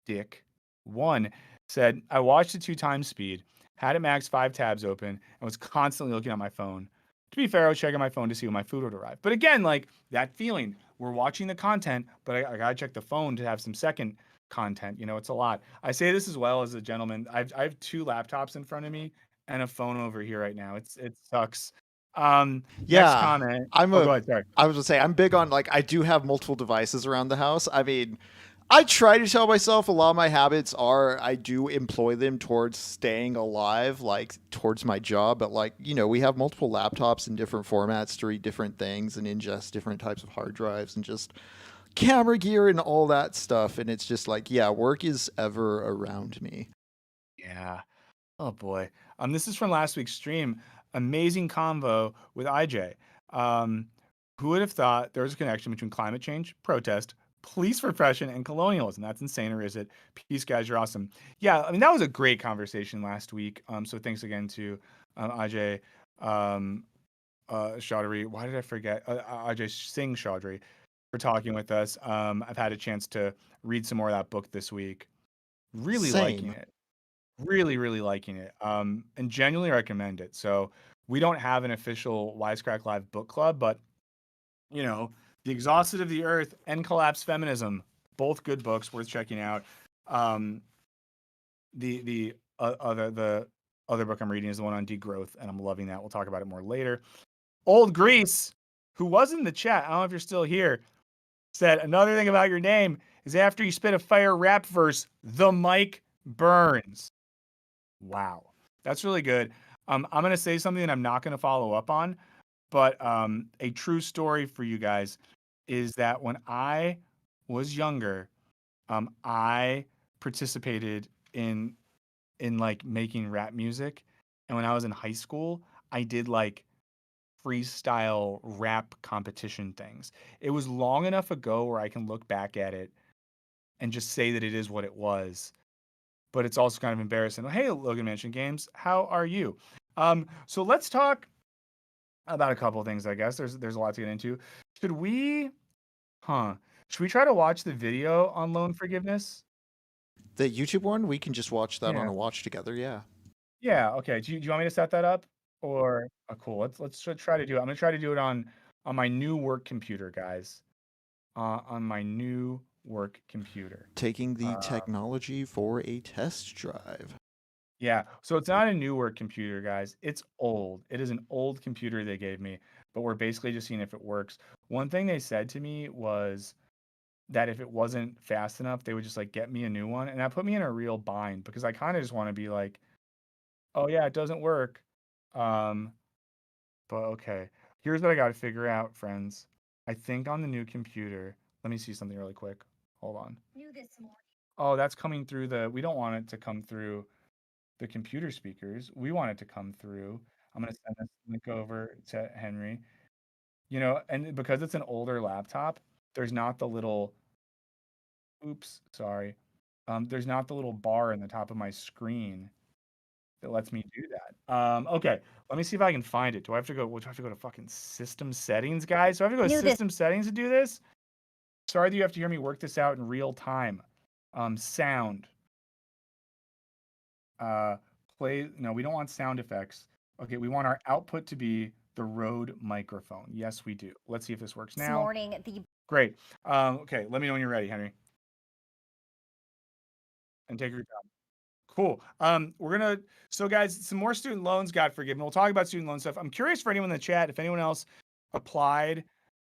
Dick 1, said, I watched at 2x speed, had it max 5 tabs open, and was constantly looking at my phone. To be fair, I was checking my phone to see when my food would arrive. But again, like that feeling, we're watching the content, but I gotta check the phone to have some second content. You know, it's a lot. I say this as well as a gentleman. I have 2 laptops in front of me and a phone over here right now. It sucks. Next Yeah, comment. I'm Oh, go a. ahead. Sorry. I was gonna say I'm big on like I do have multiple devices around the house. I mean, I try to tell myself a lot of my habits are I do employ them towards staying alive, like towards my job. But like we have multiple laptops in different formats to read different things and ingest different types of hard drives and just camera gear and all that stuff. And it's just like, yeah, work is ever around me. Yeah. Oh boy. This is from last week's stream. Amazing convo with IJ. Um, who would have thought there was a connection between climate change, protest, police repression, and colonialism? That's insane, or is it? Peace, guys. You're awesome. Yeah, I mean that was a great conversation last week. So thanks again to IJ, Chaudhry. Why did I forget? IJ Singh Chaudhry for talking with us. I've had a chance to read some more of that book this week. Really liking Same. it. Really, really liking it, and genuinely recommend it. So we don't have an official Wisecrack Live book club, but The Exhausted of the Earth and Collapse Feminism, both good books worth checking out. The other book I'm reading is the one on degrowth, and I'm loving that. We'll talk about it more later. Old Grease, who was in the chat, I don't know if you're still here, said another thing about your name is after you spit a fire rap verse, the mic burns. Wow, that's really good. I'm gonna say something that I'm not gonna follow up on, but a true story for you guys is that when I was younger, I participated in like making rap music, and when I was in high school, I did like freestyle rap competition things. It was long enough ago where I can look back at it and just say that it is what it was, but it's also kind of embarrassing. Hey, Logan Mansion Games, how are you? So let's talk about a couple of things. I guess there's a lot to get into. Should we, huh? Should we try to watch the video on loan forgiveness? The YouTube one, we can just watch that on Yeah. a watch together. Yeah. Yeah. Okay. Do you want me to set that up? Or cool. Let's try to do it. I'm gonna try to do it on my new work computer, guys. On my new work computer. Taking the technology for a test drive. Yeah, so it's not a new work computer, guys. It's old. It is an old computer they gave me, but we're basically just seeing if it works. One thing they said to me was that if it wasn't fast enough, they would just like get me a new one, and that put me in a real bind because I kind of just want to be like, "Oh yeah, it doesn't work." Um, but okay. Here's what I got to figure out, friends. I think on the new computer, let me see something really quick. Hold on. Oh, that's coming through we don't want it to come through the computer speakers. We want it to come through. I'm going to send this link over to Henry. And because it's an older laptop, there's not the little, oops, sorry. There's not the little bar in the top of my screen that lets me do that. Okay, let me see if I can find it. Do I have to go to fucking system settings, guys? Do I have to go to system settings to do this? Sorry that you have to hear me work this out in real time. Sound. Play. No, we don't want sound effects. Okay, we want our output to be the Rode microphone. Yes, we do. Let's see if this works now. This morning, Great. Okay, let me know when you're ready, Henry. And take your time. Cool. So guys, some more student loans got forgiven. We'll talk about student loan stuff. I'm curious for anyone in the chat if anyone else applied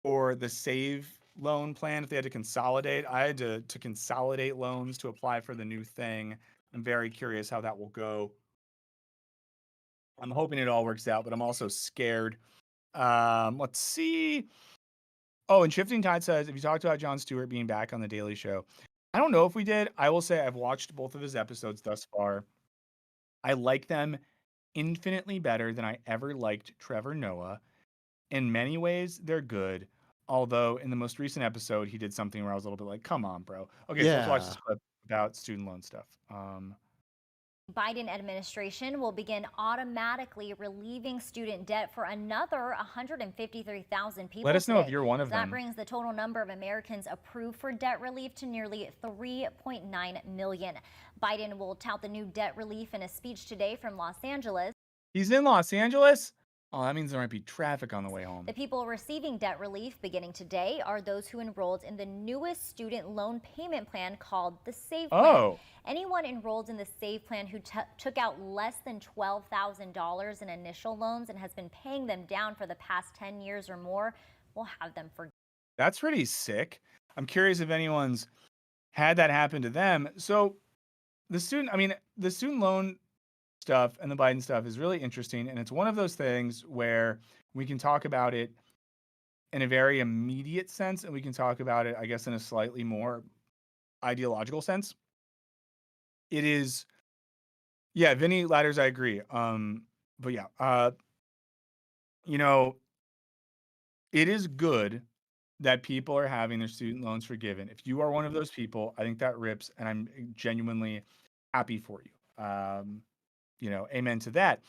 for the save loan plan, if they had to consolidate. I had to consolidate loans to apply for the new thing. I'm very curious how that will go. I'm hoping it all works out, but I'm also scared. Let's see. Oh, and Shifting Tide says, if you talked about Jon Stewart being back on The Daily Show, I don't know if we did. I will say I've watched both of his episodes thus far. I like them infinitely better than I ever liked Trevor Noah. In many ways, they're good. Although in the most recent episode, he did something where I was a little bit like, come on, bro. Okay, so let's watch this clip about student loan stuff. Biden administration will begin automatically relieving student debt for another 153,000 people. Let us know today. if you're one of That them. brings the total number of Americans approved for debt relief to nearly 3.9 million. Biden will tout the new debt relief in a speech today from Los Angeles. He's in Los Angeles? Oh, that means there might be traffic on the way home. The people receiving debt relief beginning today are those who enrolled in the newest student loan payment plan called the SAVE plan. Oh. Anyone enrolled in the SAVE plan who took out less than $12,000 in initial loans and has been paying them down for the past 10 years or more will have them forgiven. That's pretty sick. I'm curious if anyone's had that happen to them. So the student loan stuff and the Biden stuff is really interesting. And it's one of those things where we can talk about it in a very immediate sense, and we can talk about it, I guess, in a slightly more ideological sense. It is, yeah, Vinny Ladders, I agree. But yeah, you know, it is good that people are having their student loans forgiven. If you are one of those people, I think that rips, and I'm genuinely happy for you. Amen to that.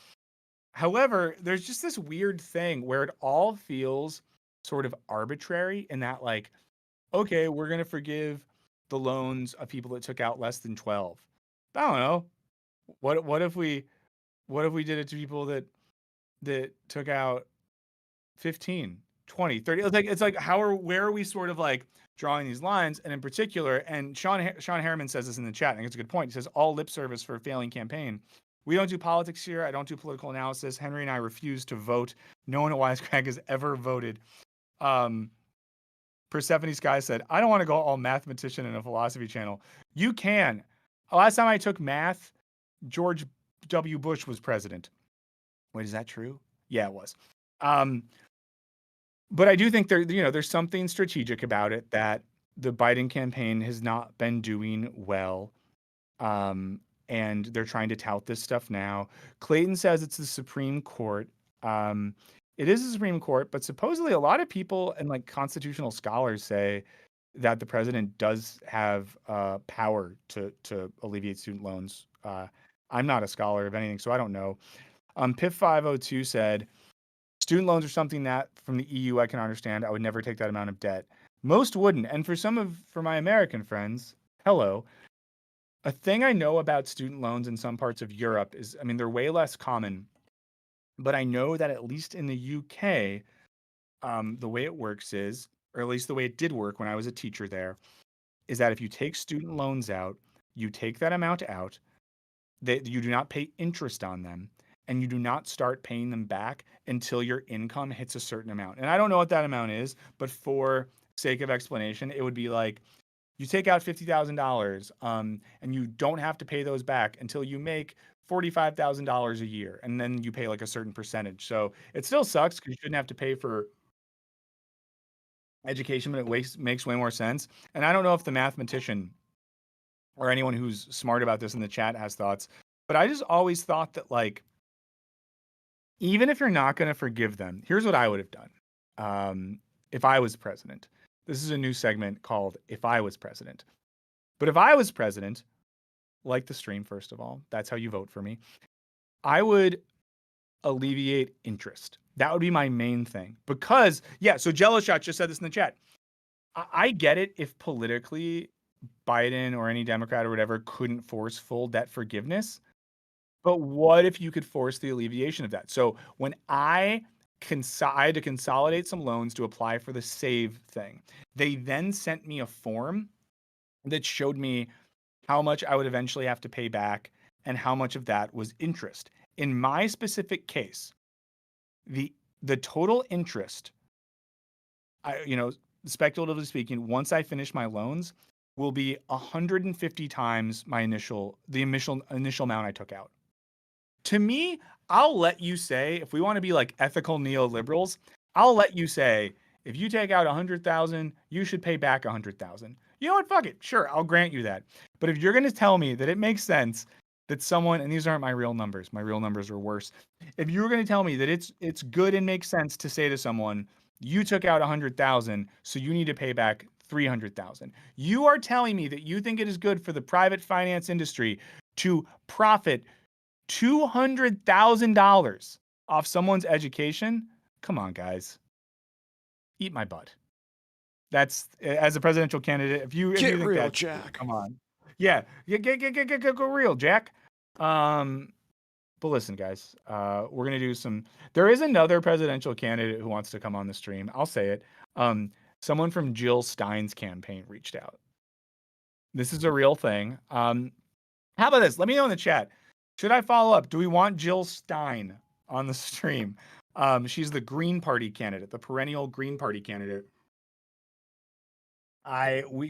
However, there's just this weird thing where it all feels sort of arbitrary in that, like, okay, we're going to forgive the loans of people that took out less than 12. I don't know. What if we did it to people that took out 15, 20, 30? It's like where are we sort of like drawing these lines? And in particular, and Sean Harriman says this in the chat, I think it's a good point. He says all lip service for a failing campaign. We don't do politics here. I don't do political analysis. Henry and I refuse to vote. No one at Wisecrack has ever voted. Persephone Sky said, I don't want to go all mathematician in a philosophy channel. You can. Last time I took math, George W. Bush was president. Wait, is that true? Yeah, it was. But I do think there's something strategic about it that the Biden campaign has not been doing well. And they're trying to tout this stuff now. Clayton says it's the Supreme Court. It is the Supreme Court, but supposedly a lot of people and like constitutional scholars say that the president does have power to alleviate student loans. I'm not a scholar of anything, so I don't know. Piff 502 said, student loans are something that from the EU I can understand. I would never take that amount of debt. Most wouldn't. And for my American friends, hello. A thing I know about student loans in some parts of Europe is, I mean, they're way less common, but I know that at least in the UK, the way it works is, or at least the way it did work when I was a teacher there, is that if you take student loans out, you take that amount out, that you do not pay interest on them, and you do not start paying them back until your income hits a certain amount. And I don't know what that amount is, but for sake of explanation, it would be like, you take out $50,000, and you don't have to pay those back until you make $45,000 a year, and then you pay like a certain percentage. So it still sucks because you shouldn't have to pay for education, but it makes way more sense. And I don't know if the mathematician or anyone who's smart about this in the chat has thoughts, but I just always thought that, like, even if you're not going to forgive them, here's what I would have done if I was president. This is a new segment called If I Was President. But if I was president, like the stream, first of all, that's how you vote for me, I would alleviate interest. That would be my main thing. Because, yeah, so Jello Shot just said this in the chat. I get it if politically Biden or any Democrat or whatever couldn't force full debt forgiveness. But what if you could force the alleviation of that? So when I had to consolidate some loans to apply for the SAVE thing, they then sent me a form that showed me how much I would eventually have to pay back and how much of that was interest. In my specific case, the total interest, speculatively speaking, once I finish my loans, will be 150 times the initial amount I took out. To me, I'll let you say, if we want to be like ethical neoliberals, I'll let you say, if you take out 100,000, you should pay back 100,000. You know what? Fuck it. Sure, I'll grant you that. But if you're going to tell me that it makes sense that someone, and these aren't my real numbers, my real numbers are worse. If you were going to tell me that it's good and makes sense to say to someone, you took out 100,000, so you need to pay back 300,000. You are telling me that you think it is good for the private finance industry to profit $200,000 off someone's education? Come on, guys. Eat my butt. That's, as a presidential candidate, if you think real, that, Jack. come on. Yeah, go real, Jack. But listen, guys, we're gonna do some. There is another presidential candidate who wants to come on the stream. I'll say it. Someone from Jill Stein's campaign reached out. This is a real thing. How about this? Let me know in the chat. Should I follow up? Do we want Jill Stein on the stream? She's the Green Party candidate, the perennial Green Party candidate.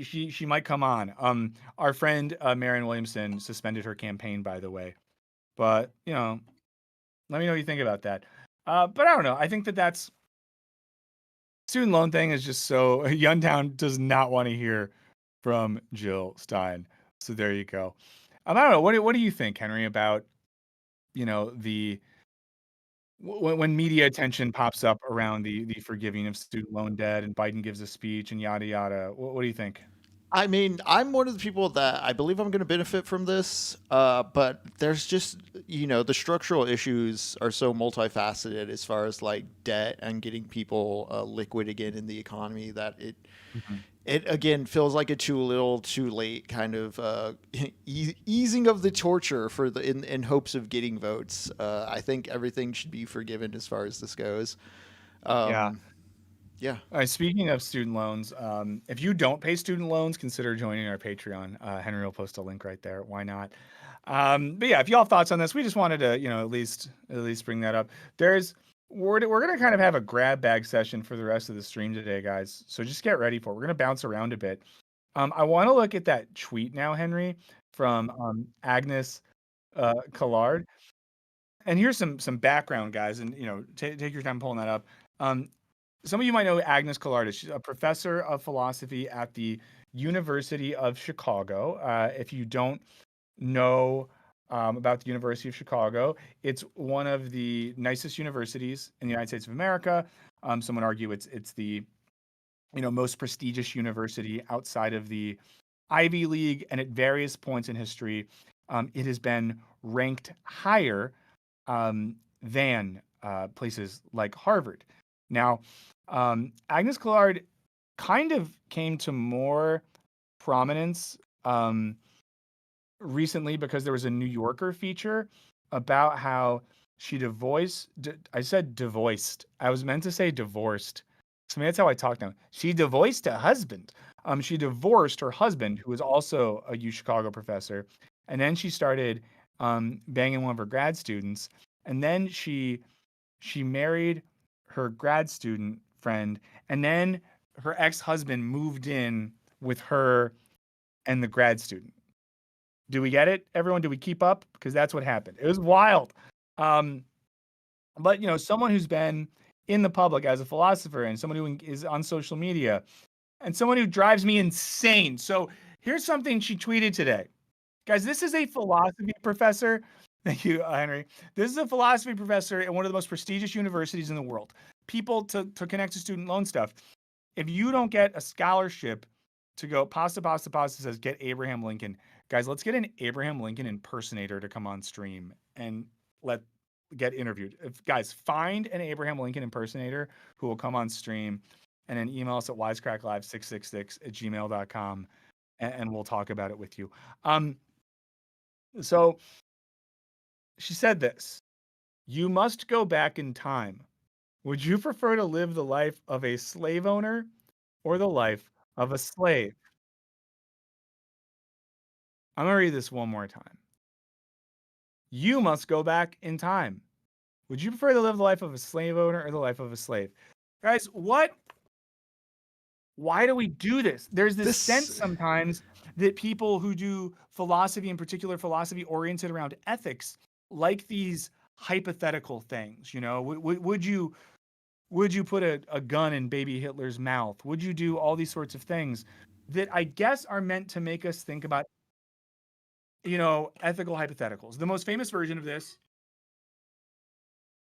She might come on. Our friend Marianne Williamson suspended her campaign, by the way. But you know, let me know what you think about that. But I don't know. I think that's student loan thing is just so Yuntown does not want to hear from Jill Stein. So there you go. I don't know. What do you think, Henry, about when media attention pops up around the forgiving of student loan debt and Biden gives a speech and yada yada? What do you think? I mean, I'm one of the people that I believe I'm going to benefit from this, but there's just, the structural issues are so multifaceted as far as like debt and getting people liquid again in the economy that it again feels like a too little, too late kind of easing of the torture for in hopes of getting votes. I think everything should be forgiven as far as this goes. Yeah. Yeah. All right, speaking of student loans, if you don't pay student loans, consider joining our Patreon. Henry will post a link right there. Why not? But yeah, if you all have thoughts on this, we just wanted to, at least bring that up. We're gonna kind of have a grab bag session for the rest of the stream today, guys. So just get ready for it. We're gonna bounce around a bit. I want to look at that tweet now, Henry, from Agnes Collard. And here's some background, guys, and take your time pulling that up. Some of you might know Agnes Collard. She's a professor of philosophy at the University of Chicago. If you don't know about the University of Chicago, it's one of the nicest universities in the United States of America. Some would argue it's the most prestigious university outside of the Ivy League, and at various points in history, it has been ranked higher than places like Harvard. Now, Agnes Collard kind of came to more prominence recently because there was a New Yorker feature about how she I said divorced. I was meant to say divorced. So maybe that's how I talk now. She divorced her husband. She divorced her husband, who was also a U Chicago professor, and then she started banging one of her grad students, and then she married her grad student friend, and then her ex-husband moved in with her and the grad student. Do we get it, everyone? Do we keep up? Because that's what happened. It was wild. But someone who's been in the public as a philosopher and someone who is on social media and someone who drives me insane. So here's something she tweeted today. Guys, this is a philosophy professor. Thank you, Henry. This is a philosophy professor at one of the most prestigious universities in the world. People to connect to student loan stuff. If you don't get a scholarship to go, Pasta says, get Abraham Lincoln. Guys, let's get an Abraham Lincoln impersonator to come on stream and get interviewed. Guys, find an Abraham Lincoln impersonator who will come on stream and then email us at wisecracklive666@gmail.com and we'll talk about it with you. So she said this: you must go back in time. Would you prefer to live the life of a slave owner or the life of a slave? I'm going to read this one more time. You must go back in time. Would you prefer to live the life of a slave owner or the life of a slave? Guys, why do we do this? There's this sense sometimes that people who do philosophy, in particular philosophy oriented around ethics, like these hypothetical things. Would you put a gun in baby Hitler's mouth? Would you do all these sorts of things that I guess are meant to make us think about, ethical hypotheticals? The most famous version of this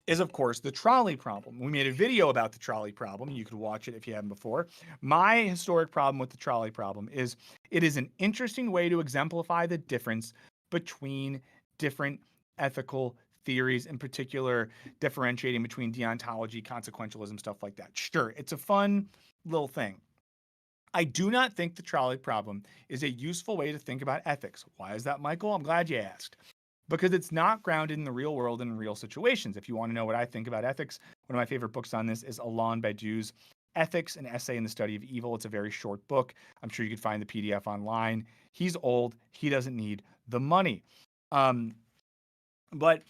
is, of course, the trolley problem. We made a video about the trolley problem. You could watch it if you haven't before. My historic problem with the trolley problem is it is an interesting way to exemplify the difference between different ethical theories, in particular, differentiating between deontology, consequentialism, stuff like that. Sure, it's a fun little thing. I do not think the trolley problem is a useful way to think about ethics. Why is that, Michael? I'm glad you asked. because it's not grounded in the real world and real situations. If you want to know what I think about ethics, one of my favorite books on this is Alain Badiou's Ethics, an Essay in the Study of Evil. It's a very short book. I'm sure you could find the PDF online. He's old. He doesn't need the money. But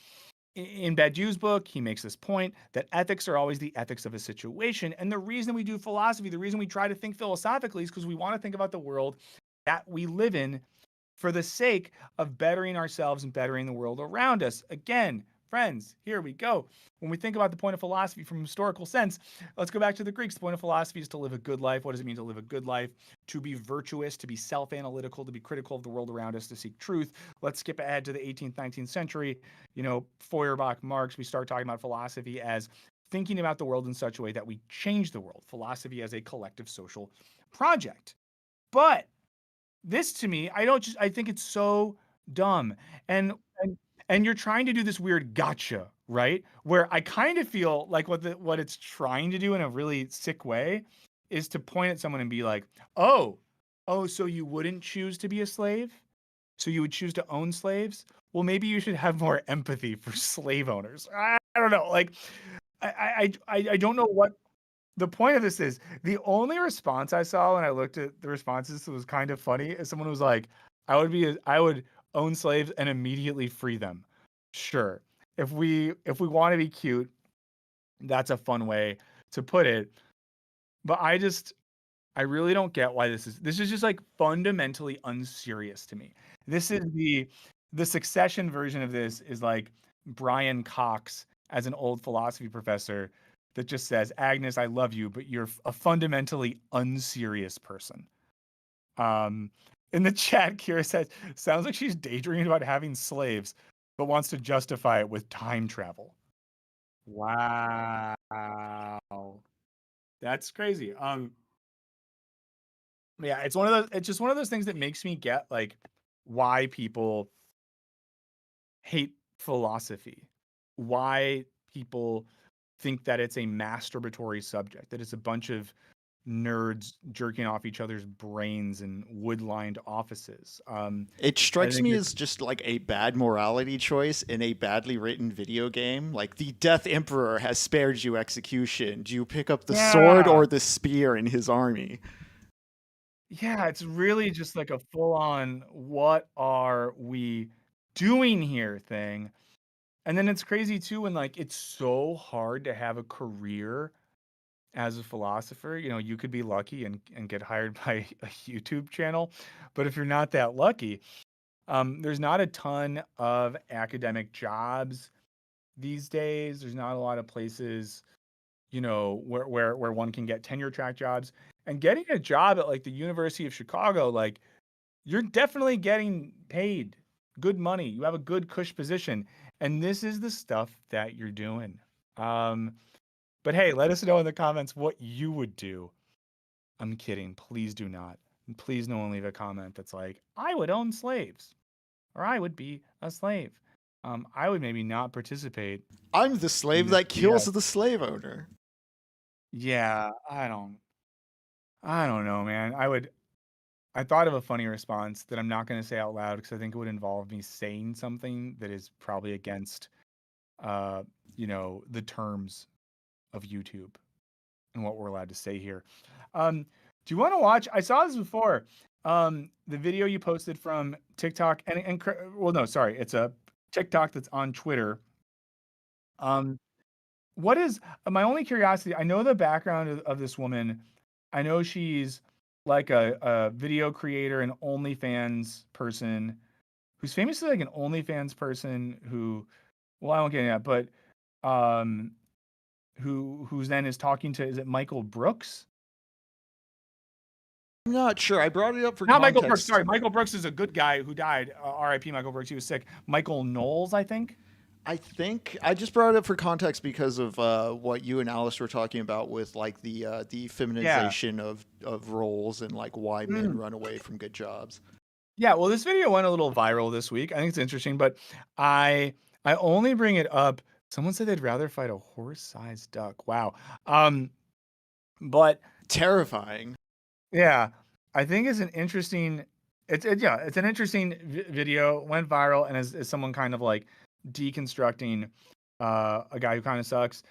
in Badiou's book, he makes this point that ethics are always the ethics of a situation. And the reason we do philosophy, the reason we try to think philosophically is because we want to think about the world that we live in for the sake of bettering ourselves and bettering the world around us. Again, friends, here we go. When we think about the point of philosophy from a historical sense, let's go back to the Greeks. The point of philosophy is to live a good life. What does it mean to live a good life? To be virtuous, to be self-analytical, to be critical of the world around us, to seek truth. Let's skip ahead to the 18th, 19th century. Feuerbach, Marx, we start talking about philosophy as thinking about the world in such a way that we change the world. Philosophy as a collective social project. But this to me, I think it's so dumb. And you're trying to do this weird gotcha, right? Where I kind of feel like what it's trying to do in a really sick way is to point at someone and be like, oh, so you wouldn't choose to be a slave? So you would choose to own slaves? Well, maybe you should have more empathy for slave owners. I don't know. Like, I don't know what the point of this is. The only response I saw when I looked at the responses was kind of funny. Is someone was like, I would own slaves and immediately free them. Sure. If we want to be cute, that's a fun way to put it. But I really don't get why this is just like fundamentally unserious to me. This is the Succession version of this is like Brian Cox as an old philosophy professor that just says, Agnes, I love you, but you're a fundamentally unserious person. In the chat, Kira says, sounds like she's daydreaming about having slaves, but wants to justify it with time travel. Wow. That's crazy. Yeah, it's just one of those things that makes me get like why people hate philosophy, why people think that it's a masturbatory subject, that it's a bunch of nerds jerking off each other's brains in wood-lined offices. It strikes me as just like a bad morality choice in a badly written video game. Like, the Death Emperor has spared you execution. Do you pick up the sword or the spear in his army? Yeah, it's really just like a full-on what are we doing here thing. And then it's crazy too when like it's so hard to have a career as a philosopher. You could be lucky and get hired by a YouTube channel, but if you're not that lucky, there's not a ton of academic jobs these days. There's not a lot of places, where one can get tenure track jobs. And getting a job at like the University of Chicago, like you're definitely getting paid good money. You have a good cush position, and this is the stuff that you're doing. But hey, let us know in the comments what you would do. I'm kidding. Please do not. And please no one leave a comment that's like, I would own slaves, or I would be a slave. I would maybe not participate. I'm the slave that kills the slave owner. Yeah, I don't know, man. I thought of a funny response that I'm not going to say out loud because I think it would involve me saying something that is probably against, the terms of YouTube and what we're allowed to say here. Do you want to watch? I saw this before. The video you posted from TikTok well, no, sorry, it's a TikTok that's on Twitter. What is my only curiosity? I know the background of this woman. I know she's like a video creator and OnlyFans person who's famously like an OnlyFans person who, well, I won't get into that, but who's then is talking to, is it Michael Brooks? I'm not sure. I brought it up for Not context. Michael Brooks. Sorry, Michael Brooks is a good guy who died. R.I.P. Michael Brooks. He was sick. Michael Knowles, I think. I just brought it up for context because of what you and Alice were talking about with like the feminization of roles and like why men run away from good jobs. Yeah, well, this video went a little viral this week. I think it's interesting, but I only bring it up. Someone said they'd rather fight a horse-sized duck. Wow. But terrifying. yeah, I think it's an interesting it's an interesting video, went viral, and as someone kind of like deconstructing a guy who kind of sucks.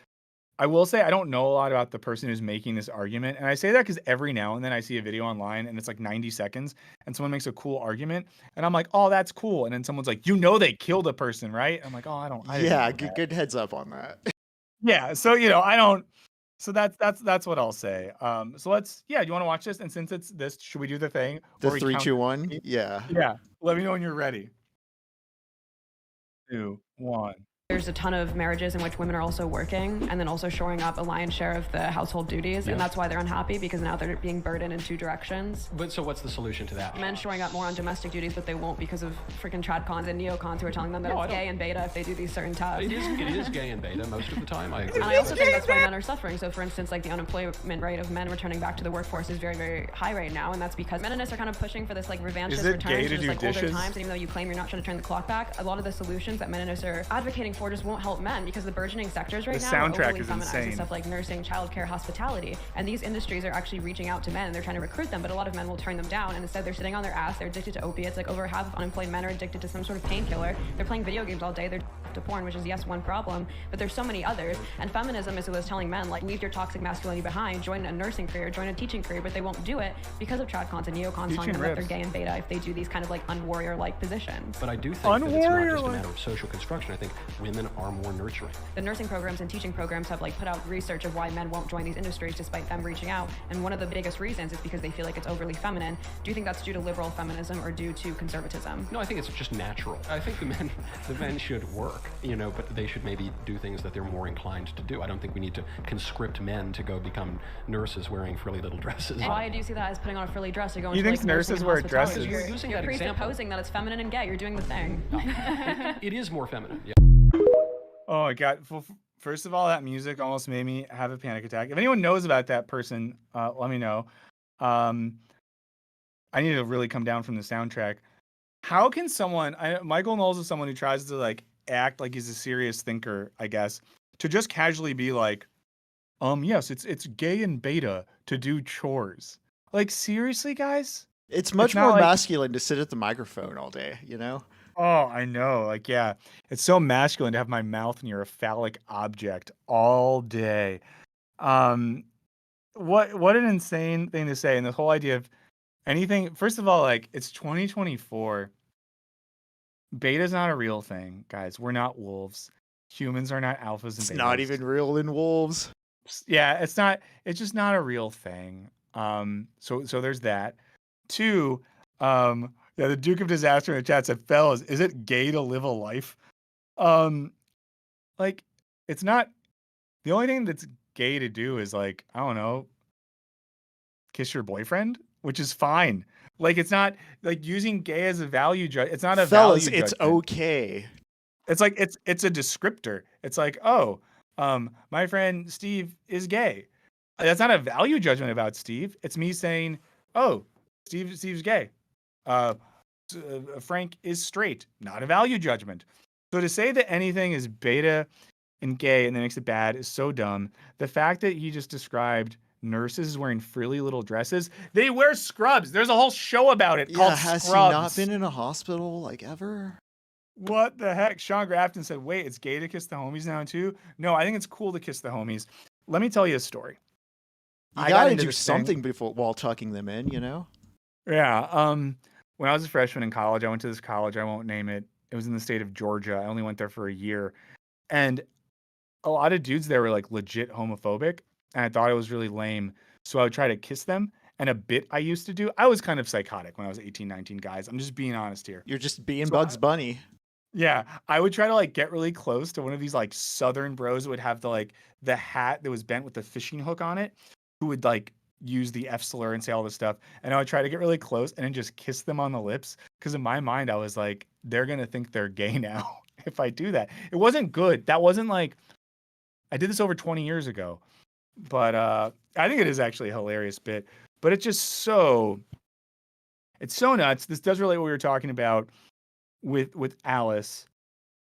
I will say I don't know a lot about the person who's making this argument, and I say that because every now and then I see a video online and it's like 90 seconds, and someone makes a cool argument, and I'm like, oh, that's cool, and then someone's like, they killed a person, right? I'm like, oh, I didn't Yeah, know that. good heads up on that. Yeah, so I don't. So that's what I'll say. So let's. Yeah, do you want to watch this? And since it's this, should we do the thing? The where we 3, count 2, to 1. 3? Yeah. Yeah. Let me know when you're ready. 2, 1. There's a ton of marriages in which women are also working and then also shoring up a lion's share of the household duties. Yeah. And that's why they're unhappy, because now they're being burdened in two directions. But so what's the solution to that? Men showing up more on domestic duties, but they won't because of freaking tradcons and neocons who are telling them that No, it's gay and beta if they do these certain tasks. It is gay and beta most of the time. I agree. And I also think that's why men are suffering. So for instance, like the unemployment rate of men returning back to the workforce is very, very high right now. And that's because feminists are kind of pushing for this like revanchist it return gay to to just do like older dishes? times. And even though you claim you're not trying to turn the clock back, a lot of the solutions that feminists are advocating for just won't help men, because the burgeoning sectors right The now are soundtrack overly is feminized insane. and stuff like nursing, childcare, hospitality. And these industries are actually reaching out to men and they're trying to recruit them, but a lot of men will turn them down, and instead they're sitting on their ass, they're addicted to opiates. Like over half of unemployed men are addicted to some sort of painkiller. They're playing video games all day, they're to porn, which is yes, one problem, but there's so many others. And feminism is what's telling men, like, leave your toxic masculinity behind, join a nursing career, join a teaching career, but they won't do it because of tradcons and neocons telling them that they're gay and beta if they do these kind of like unwarrior-like positions. But I do think that it's not just a matter of social construction. I think women are more nurturing. The nursing programs and teaching programs have like put out research of why men won't join these industries despite them reaching out, and one of the biggest reasons is because they feel like it's overly feminine. Do you think that's due to liberal feminism or due to conservatism? No, I think it's just natural. I think the men should work, but they should maybe do things that they're more inclined to do. I don't think we need to conscript men to go become nurses wearing frilly little dresses. Why do you see that as putting on a frilly dress? You're going You to think like nursing nurses and wear hospitality. dresses? You're using You're that example. presupposing that it's feminine and gay. You're doing the thing. It is more feminine. Yeah. Oh my god! First of all, that music almost made me have a panic attack. If anyone knows about that person, let me know. I need to really come down from the soundtrack. How can someone? Michael Knowles is someone who tries to like act like he's a serious thinker, I guess, to just casually be like, yes, it's gay and beta to do chores. Like, seriously, guys? It's much not more like- masculine to sit at the microphone all day, Oh, I know. Like, yeah, it's so masculine to have my mouth near a phallic object all day. What an insane thing to say. And the whole idea of anything, first of all, like, it's 2024. Beta's not a real thing, guys. We're not wolves. Humans are not alphas and It's betas. not even real in wolves. Yeah, it's just not a real thing. So there's that. 2, yeah, the Duke of Disaster in the chat said, fellas, is it gay to live a life? Like, it's not. The only thing that's gay to do is, like, I don't know, kiss your boyfriend, which is fine. Like, it's not like using gay as a value judge. It's not a Fellas, value it's judgment. okay. It's like it's a descriptor. It's like, oh, my friend Steve is gay. That's not a value judgment about Steve. It's me saying, oh, Steve's gay. Frank is straight. Not a value judgment. So to say that anything is beta and gay and that makes it bad is so dumb. The fact that he just described nurses wearing frilly little dresses, they wear scrubs. There's a whole show about it called Has Scrubs. he not been in a hospital like ever? What the heck? Sean Grafton said, wait, it's gay to kiss the homies now too? No, I think it's cool to kiss the homies. Let me tell you a story. You I got gotta into do this thing- something before while tucking them in, Yeah. When I was a freshman in college, I went to this college. I won't name it. It was in the state of Georgia. I only went there for a year. And a lot of dudes there were like legit homophobic. And I thought it was really lame. So I would try to kiss them. And a bit I used to do, I was kind of psychotic when I was 18, 19, guys. I'm just being honest here. You're just being So Bugs Bunny. Yeah, I would try to like get really close to one of these like Southern bros who would have the hat that was bent with the fishing hook on it, who would like use the F slur and say all this stuff. And I would try to get really close and then just kiss them on the lips. Because in my mind, I was like, they're gonna think they're gay now if I do that. It wasn't good. That wasn't like, I did this over 20 years ago. But I think it is actually a hilarious bit. But it's just it's so nuts. This does relate what we were talking about with Alice.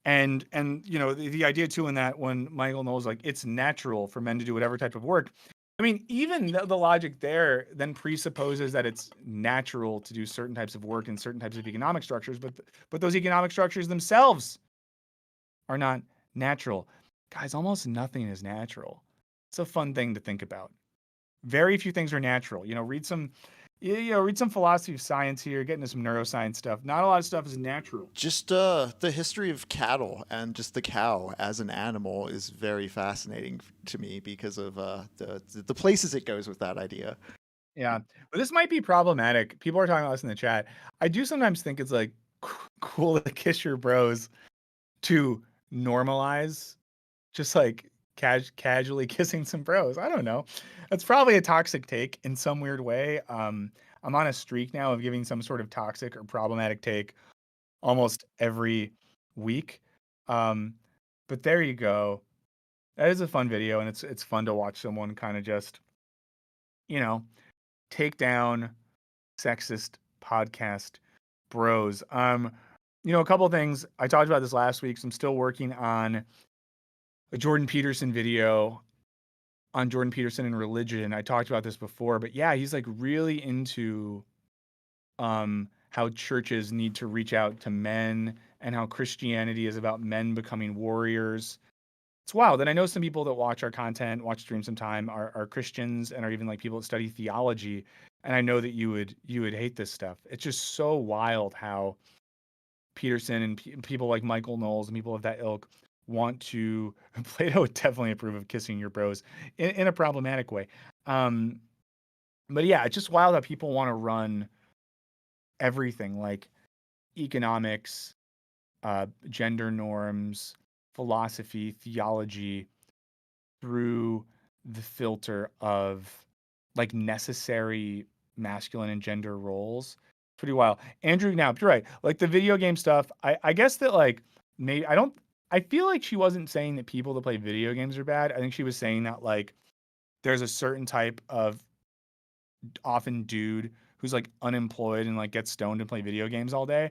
And the idea too in that when Michael Knowles like it's natural for men to do whatever type of work. I mean, even the logic there then presupposes that it's natural to do certain types of work in certain types of economic structures, but those economic structures themselves are not natural. Guys, almost nothing is natural. It's a fun thing to think about. Very few things are natural. Read some philosophy of science here, get into some neuroscience stuff. Not a lot of stuff is natural. Just the history of cattle and just the cow as an animal is very fascinating to me because of the places it goes with that idea. Yeah, but this might be problematic. People are talking about this in the chat. I do sometimes think it's like cool to kiss your bros to normalize just like casually kissing some bros. I don't know. That's probably a toxic take in some weird way. I'm on a streak now of giving some sort of toxic or problematic take almost every week. Um, but there you go. That is a fun video, and it's fun to watch someone kind of just, you know, take down sexist podcast bros. A couple of things. I talked about this last week, so I'm still working on a Jordan Peterson video on Jordan Peterson and religion. I talked about this before, but yeah, he's like really into how churches need to reach out to men and how Christianity is about men becoming warriors. It's wild. And I know some people that watch our content, watch stream sometime, are Christians and are even like people that study theology. And I know that you would hate this stuff. It's just so wild how Peterson and people like Michael Knowles and people of that ilk want to. Plato would definitely approve of kissing your bros in a problematic way. But yeah, it's just wild how people want to run everything like economics, gender norms, philosophy, theology through the filter of like necessary masculine and gender roles. Pretty wild. Andrew, now you're right. Like the video game stuff, I guess that like maybe I feel like she wasn't saying that people that play video games are bad. I think she was saying that like there's a certain type of often dude who's like unemployed and like gets stoned and play video games all day.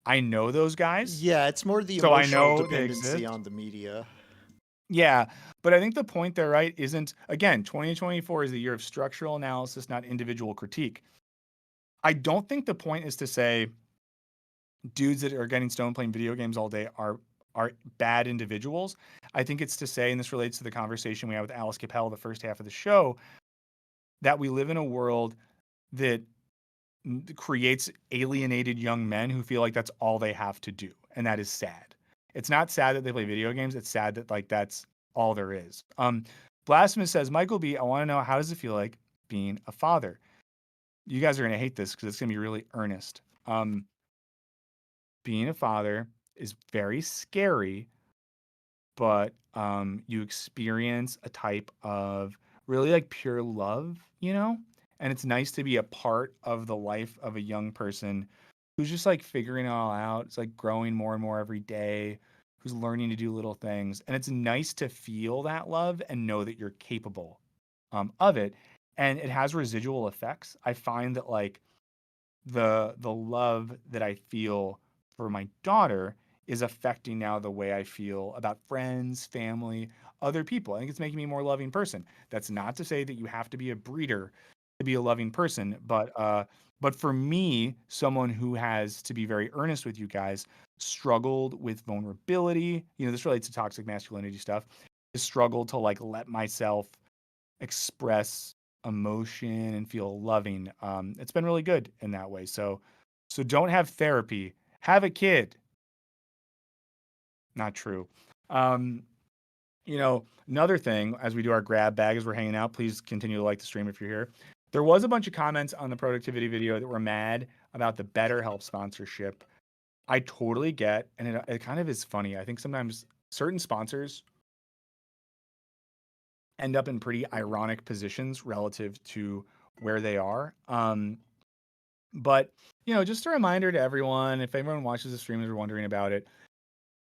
I know those guys. Yeah, it's more the So I emotional know they dependency exist. on the media. Yeah, but I think the point there, right, isn't again, 2024 is the year of structural analysis, not individual critique. I don't think the point is to say dudes that are getting stoned playing video games all day are bad individuals. I think it's to say, and this relates to the conversation we had with Alice Cappelle the first half of the show, that we live in a world that creates alienated young men who feel like that's all they have to do, and that is sad. It's not sad that they play video games. It's sad that like that's all there is. Blasphemous says, Michael B, I want to know, how does it feel like being a father? You guys are gonna hate this because it's gonna be really earnest. Being a father is very scary, but you experience a type of really like pure love, and it's nice to be a part of the life of a young person who's just like figuring it all out. It's like growing more and more every day, who's learning to do little things, and it's nice to feel that love and know that you're capable of it, and it has residual effects. I find that like the love that I feel for my daughter is affecting now the way I feel about friends, family, other people. I think it's making me a more loving person. That's not to say that you have to be a breeder to be a loving person, but for me, someone who has, to be very earnest with you guys, struggled with vulnerability, this relates to toxic masculinity stuff, has struggled to like let myself express emotion and feel loving. It's been really good in that way. So don't have therapy. Have a kid. Not true. Um, Another thing as we do our grab bag as we're hanging out, please continue to like the stream if you're here. There was a bunch of comments on the productivity video that were mad about the BetterHelp sponsorship. I totally get, and it kind of is funny. I think sometimes certain sponsors end up in pretty ironic positions relative to where they are. But just a reminder to everyone, if everyone watches the stream and are wondering about it,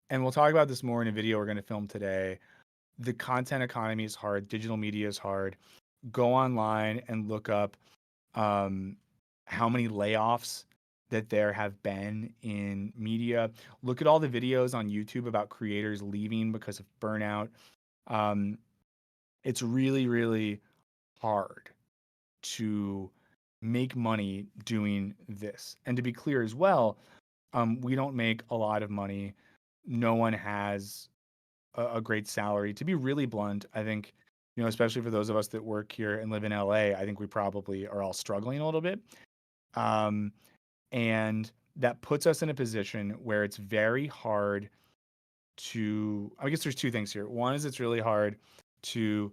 and we'll talk about this more in a video we're going to film today. The content economy is hard. Digital media is hard. Go online and look up how many layoffs that there have been in media. Look at all the videos on YouTube about creators leaving because of burnout. It's really, really hard to make money doing this. And to be clear as well, we don't make a lot of money. No one has a great salary. To be really blunt, I think, especially for those of us that work here and live in LA, I think we probably are all struggling a little bit. Um, and that puts us in a position where it's very hard to, I guess there's two things here. One is it's really hard to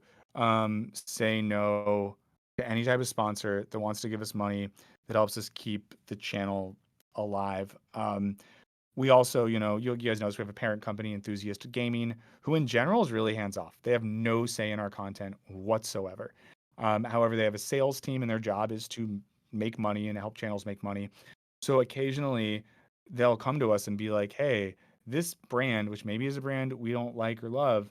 say no to any type of sponsor that wants to give us money that helps us keep the channel alive. We also, you guys know this, we have a parent company, Enthusiast Gaming, who in general is really hands off. They have no say in our content whatsoever. However, they have a sales team and their job is to make money and help channels make money. So occasionally they'll come to us and be like, hey, this brand, which maybe is a brand we don't like or love,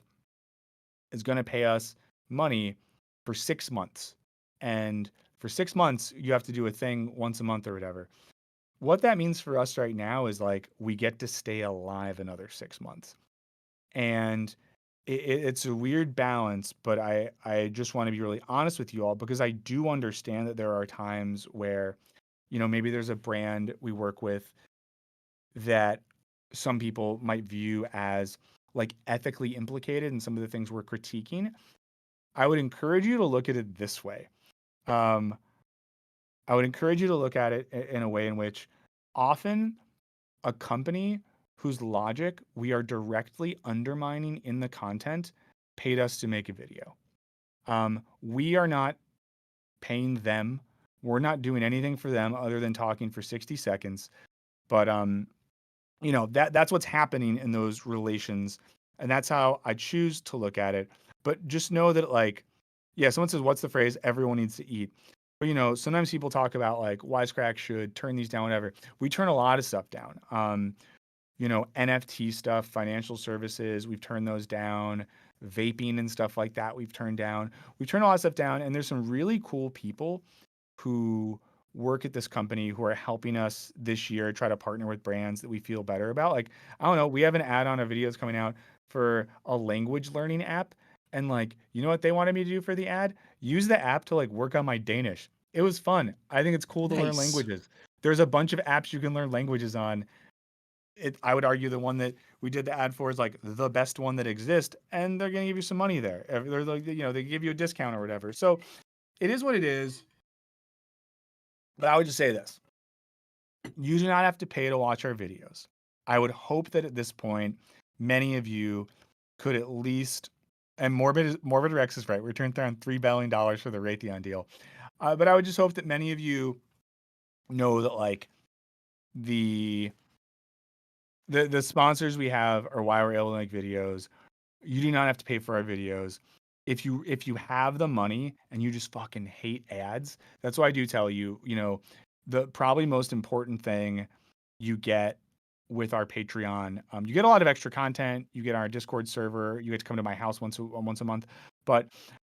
is going to pay us money for 6 months. And for 6 months, you have to do a thing once a month or whatever. What that means for us right now is like we get to stay alive another 6 months. And it's a weird balance, but I just want to be really honest with you all because I do understand that there are times where, maybe there's a brand we work with that some people might view as like ethically implicated in some of the things we're critiquing. I would encourage you to look at it this way. I would encourage you to look at it in a way in which often a company whose logic we are directly undermining in the content paid us to make a video. We are not paying them. We're not doing anything for them other than talking for 60 seconds. But that's what's happening in those relations, and that's how I choose to look at it. But just know that, like, yeah, someone says, "What's the phrase? Everyone needs to eat." But sometimes people talk about like Wisecrack should turn these down, whatever. We turn a lot of stuff down. NFT stuff, financial services, we've turned those down. Vaping and stuff like that, we've turned down. We've turned a lot of stuff down, and there's some really cool people who work at this company who are helping us this year try to partner with brands that we feel better about. Like, I don't know, we have an ad on a video that's coming out for a language learning app. And like, you know what they wanted me to do for the ad? Use the app to like work on my Danish. It was fun. I think it's cool to learn Nice. languages. There's a bunch of apps you can learn languages on. I would argue the one that we did the ad for is like the best one that exists, and they're gonna give you some money there. They're like, they give you a discount or whatever. So it is what it is. But I would just say this. You do not have to pay to watch our videos. I would hope that at this point, many of you could at least, and Morbid Rex is right, we turned down $3 billion for the Raytheon deal. But I would just hope that many of you know that like the sponsors we have are why we're able to make videos. You do not have to pay for our videos. If you have the money and you just fucking hate ads, that's why I do tell you, the probably most important thing you get with our Patreon, you get a lot of extra content. You get our Discord server. You get to come to my house once a month. But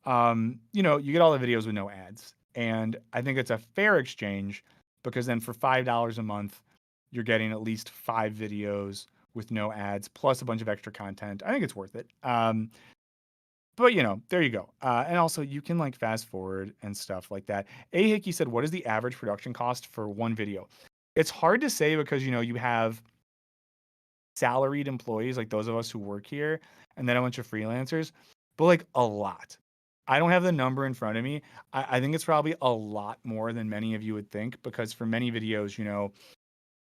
you get all the videos with no ads, and I think it's a fair exchange because then for $5 a month, you're getting at least 5 videos with no ads plus a bunch of extra content. I think it's worth it. But there you go. And also you can like fast forward and stuff like that. A Hickey said, what is the average production cost for one video? It's hard to say because, you have salaried employees like those of us who work here and then a bunch of freelancers, but like a lot. I don't have the number in front of me. I think it's probably a lot more than many of you would think because for many videos,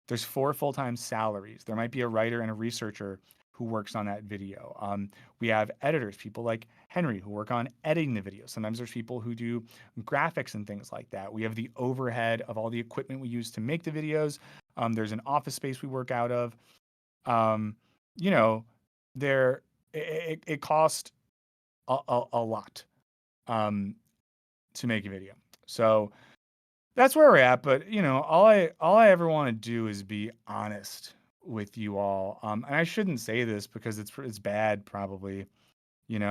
there's 4 full-time salaries. There might be a writer and a researcher who works on that video. We have editors, people like Henry, who work on editing the video. Sometimes there's people who do graphics and things like that. We have the overhead of all the equipment we use to make the videos. There's an office space we work out of. It costs a lot to make a video. So that's where we're at. But all I ever want to do is be honest with you all. And I shouldn't say this because it's bad, probably. But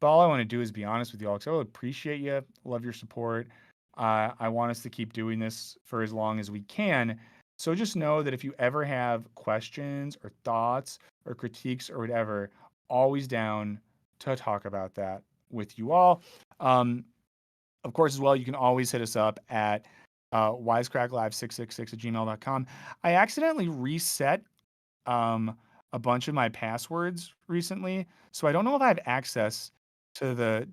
all I want to do is be honest with you all because I will appreciate you, love your support. I want us to keep doing this for as long as we can. So just know that if you ever have questions or thoughts or critiques or whatever, always down to talk about that with you all. Of course, as well, you can always hit us up at wisecracklive666@gmail.com. I accidentally reset a bunch of my passwords recently, so I don't know if I have access to the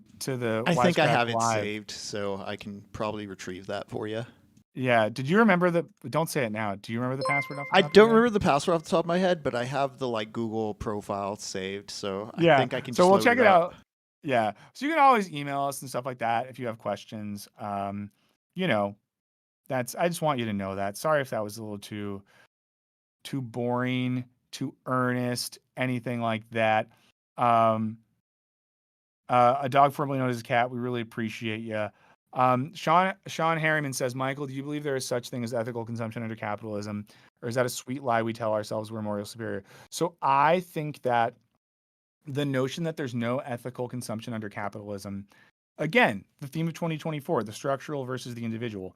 I think I Wisecrack have it Live. saved, so I can probably retrieve that for you. Yeah. Did you remember the? Don't say it now. Do you remember the password off the I top of don't your head? remember the password off the top of my head, but I have the like Google profile saved, so I Yeah. think I can So just we'll load check it up. out. Yeah. So you can always email us and stuff like that if you have questions. You know, I just want you to know that. Sorry if that was a little too boring, too earnest, anything like that. A dog formerly known as a cat. We really appreciate you. Sean Harriman says, Michael, do you believe there is such thing as ethical consumption under capitalism, or is that a sweet lie we tell ourselves we're moral superior? So I think that the notion that there's no ethical consumption under capitalism, again, the theme of 2024, the structural versus the individual.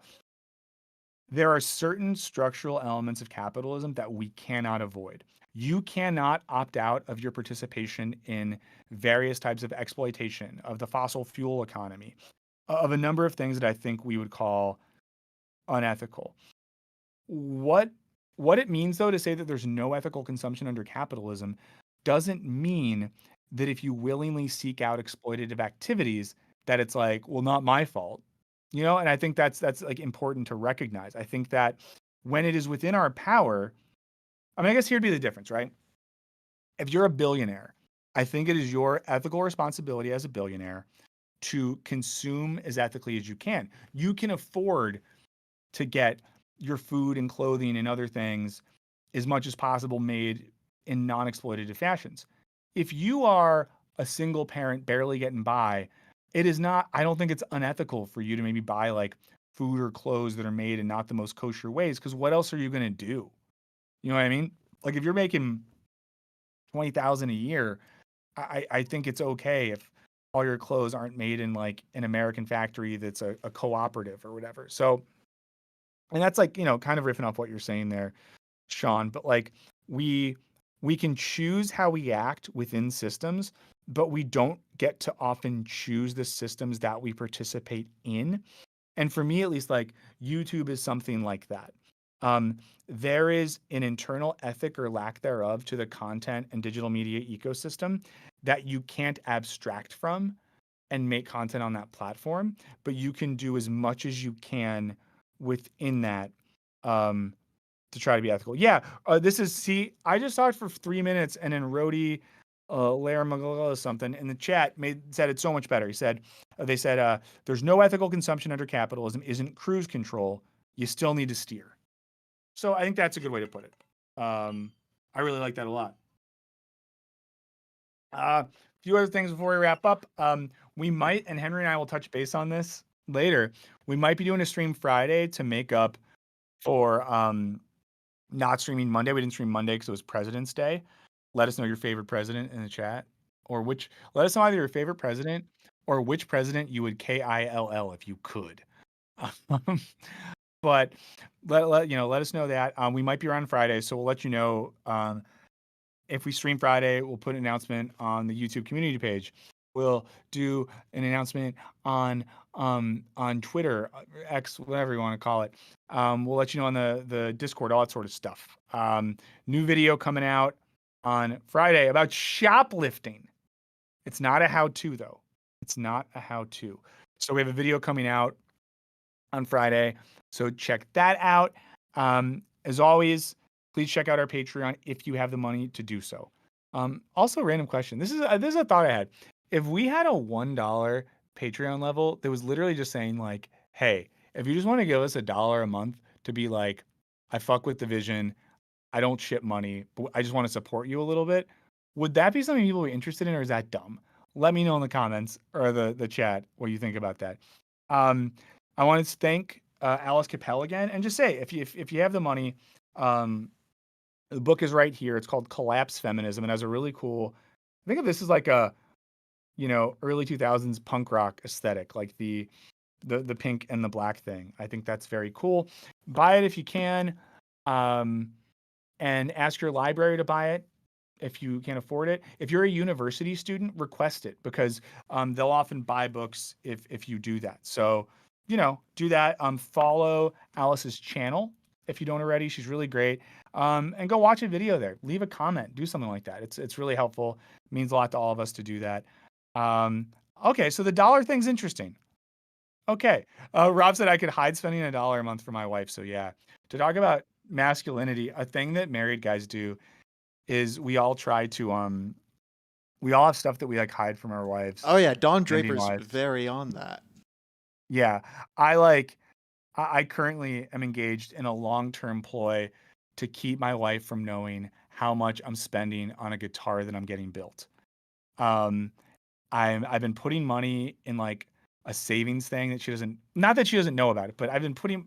There are certain structural elements of capitalism that we cannot avoid. You cannot opt out of your participation in various types of exploitation of the fossil fuel economy, of a number of things that I think we would call unethical. What it means, though, to say that there's no ethical consumption under capitalism doesn't mean that if you willingly seek out exploitative activities, that it's like, well, not my fault. And I think that's like important to recognize. I think that when it is within our power, I mean, I guess here'd be the difference, right? If you're a billionaire, I think it is your ethical responsibility as a billionaire to consume as ethically as you can. You can afford to get your food and clothing and other things as much as possible made in non-exploitative fashions. If you are a single parent barely getting by, it is not, I don't think it's unethical for you to maybe buy like food or clothes that are made in not the most kosher ways, because what else are you going to do? You know what I mean? Like if you're making 20,000 a year, I think it's okay if all your clothes aren't made in like an American factory that's a cooperative or whatever. So, and that's like, kind of riffing off what you're saying there, Sean, but like we can choose how we act within systems, but we don't get to often choose the systems that we participate in. And for me, at least, like YouTube is something like that. There is an internal ethic or lack thereof to the content and digital media ecosystem that you can't abstract from and make content on that platform, but you can do as much as you can within that to try to be ethical. Yeah, I just talked for 3 minutes and then Rody Laramagala something in the chat said it so much better. He said, they said, there's no ethical consumption under capitalism, isn't cruise control. You still need to steer. So I think that's a good way to put it. I really like that a lot. A few other things before we wrap up. We might, and Henry and I will touch base on this later. We might be doing a stream Friday to make up for not streaming Monday. We didn't stream Monday because it was President's Day. Let us know your favorite president in the chat, or let us know either your favorite president or which president you would KILL if you could. But let us know that. We might be around Friday, so we'll let you know. If we stream Friday, we'll put an announcement on the YouTube community page. We'll do an announcement on Twitter, X, whatever you want to call it. We'll let you know on the Discord, all that sort of stuff. New video coming out on Friday about shoplifting. It's not a how-to, though. It's not a how-to. So we have a video coming out on Friday. So check that out. As always, please check out our Patreon if you have the money to do so. Also, random question. This is a thought I had. If we had a $1 Patreon level that was literally just saying like, hey, if you just want to give us $1 a month to be like, I fuck with the vision, I don't ship money, but I just want to support you a little bit, would that be something people would be interested in, or is that dumb? Let me know in the comments or the chat what you think about that. I wanted to thank Alice Cappelle again, and just say if you have the money, the book is right here. It's called Collapse Feminism, and has a really cool. I think of this as like a, early 2000s punk rock aesthetic, like the pink and the black thing. I think that's very cool. Buy it if you can, and ask your library to buy it. if you can't afford it. If you're a university student, request it, because they'll often buy books if you do that. So, do that. Follow Alice's channel if you don't already. She's really great. And go watch a video there. Leave a comment. Do something like that. It's really helpful. It means a lot to all of us to do that. Okay, so the dollar thing's interesting. Okay. Rob said I could hide spending $1 a month for my wife. So yeah, to talk about masculinity, a thing that married guys do is we all try to we all have stuff that we like hide from our wives. Oh yeah, Don Indian Draper's wives. very on that. Yeah. I currently am engaged in a long-term ploy to keep my wife from knowing how much I'm spending on a guitar that I'm getting built. I've been putting money in like a savings thing that she doesn't, not that she doesn't know about it, but I've been putting,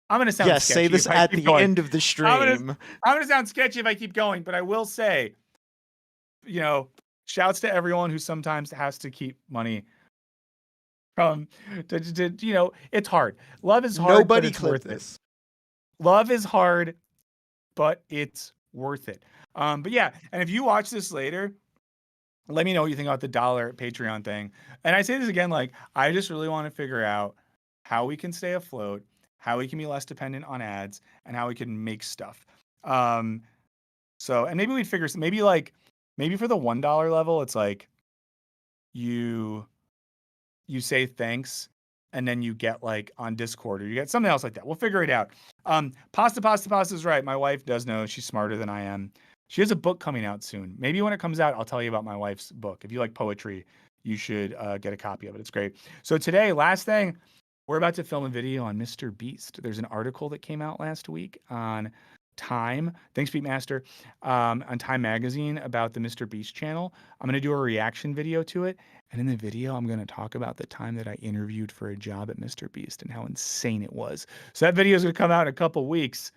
I'm going to sound Yes, sketchy say this if I at keep the going. end of the stream. I'm going to sound sketchy if I keep going, but I will say, shouts to everyone who sometimes has to keep money it's hard. Love is hard, but Nobody it's clipped worth it. this. Love is hard, but it's worth it. But yeah, and if you watch this later, let me know what you think about the dollar Patreon thing. And I say this again, like, I just really want to figure out how we can stay afloat, how we can be less dependent on ads, and how we can make stuff. And maybe we'd figure, maybe for the $1 level, it's like you say thanks, and then you get like on Discord, or you get something else like that. We'll figure it out. Pasta is right. My wife does know. She's smarter than I am. She has a book coming out soon. Maybe when it comes out, I'll tell you about my wife's book. If you like poetry, you should get a copy of it. It's great. So today, last thing, we're about to film a video on Mr. Beast. There's an article that came out last week on Time. Thanks, Pete Master. On Time Magazine about the Mr. Beast channel. I'm going to do a reaction video to it. And in the video, I'm going to talk about the time that I interviewed for a job at Mr. Beast and how insane it was. So that video is going to come out in a couple weeks.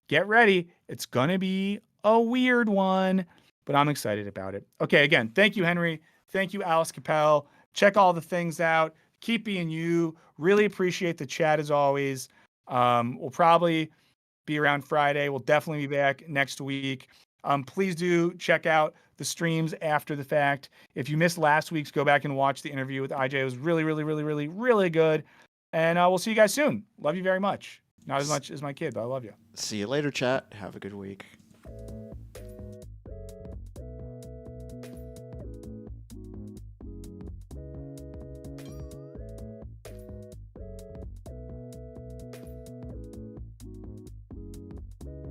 Get ready. It's going to be a weird one, but I'm excited about it. Okay, again, thank you, Henry. Thank you, Alice Cappelle. Check all the things out. Keep being you. Really appreciate the chat as always. We'll probably be around Friday. We'll definitely be back next week. Please do check out the streams after the fact. If you missed last week's, go back and watch the interview with IJ. It was really, really, really, really, really good. And we'll see you guys soon. Love you very much. Not as much as my kid, but I love you. See you later, chat. Have a good week.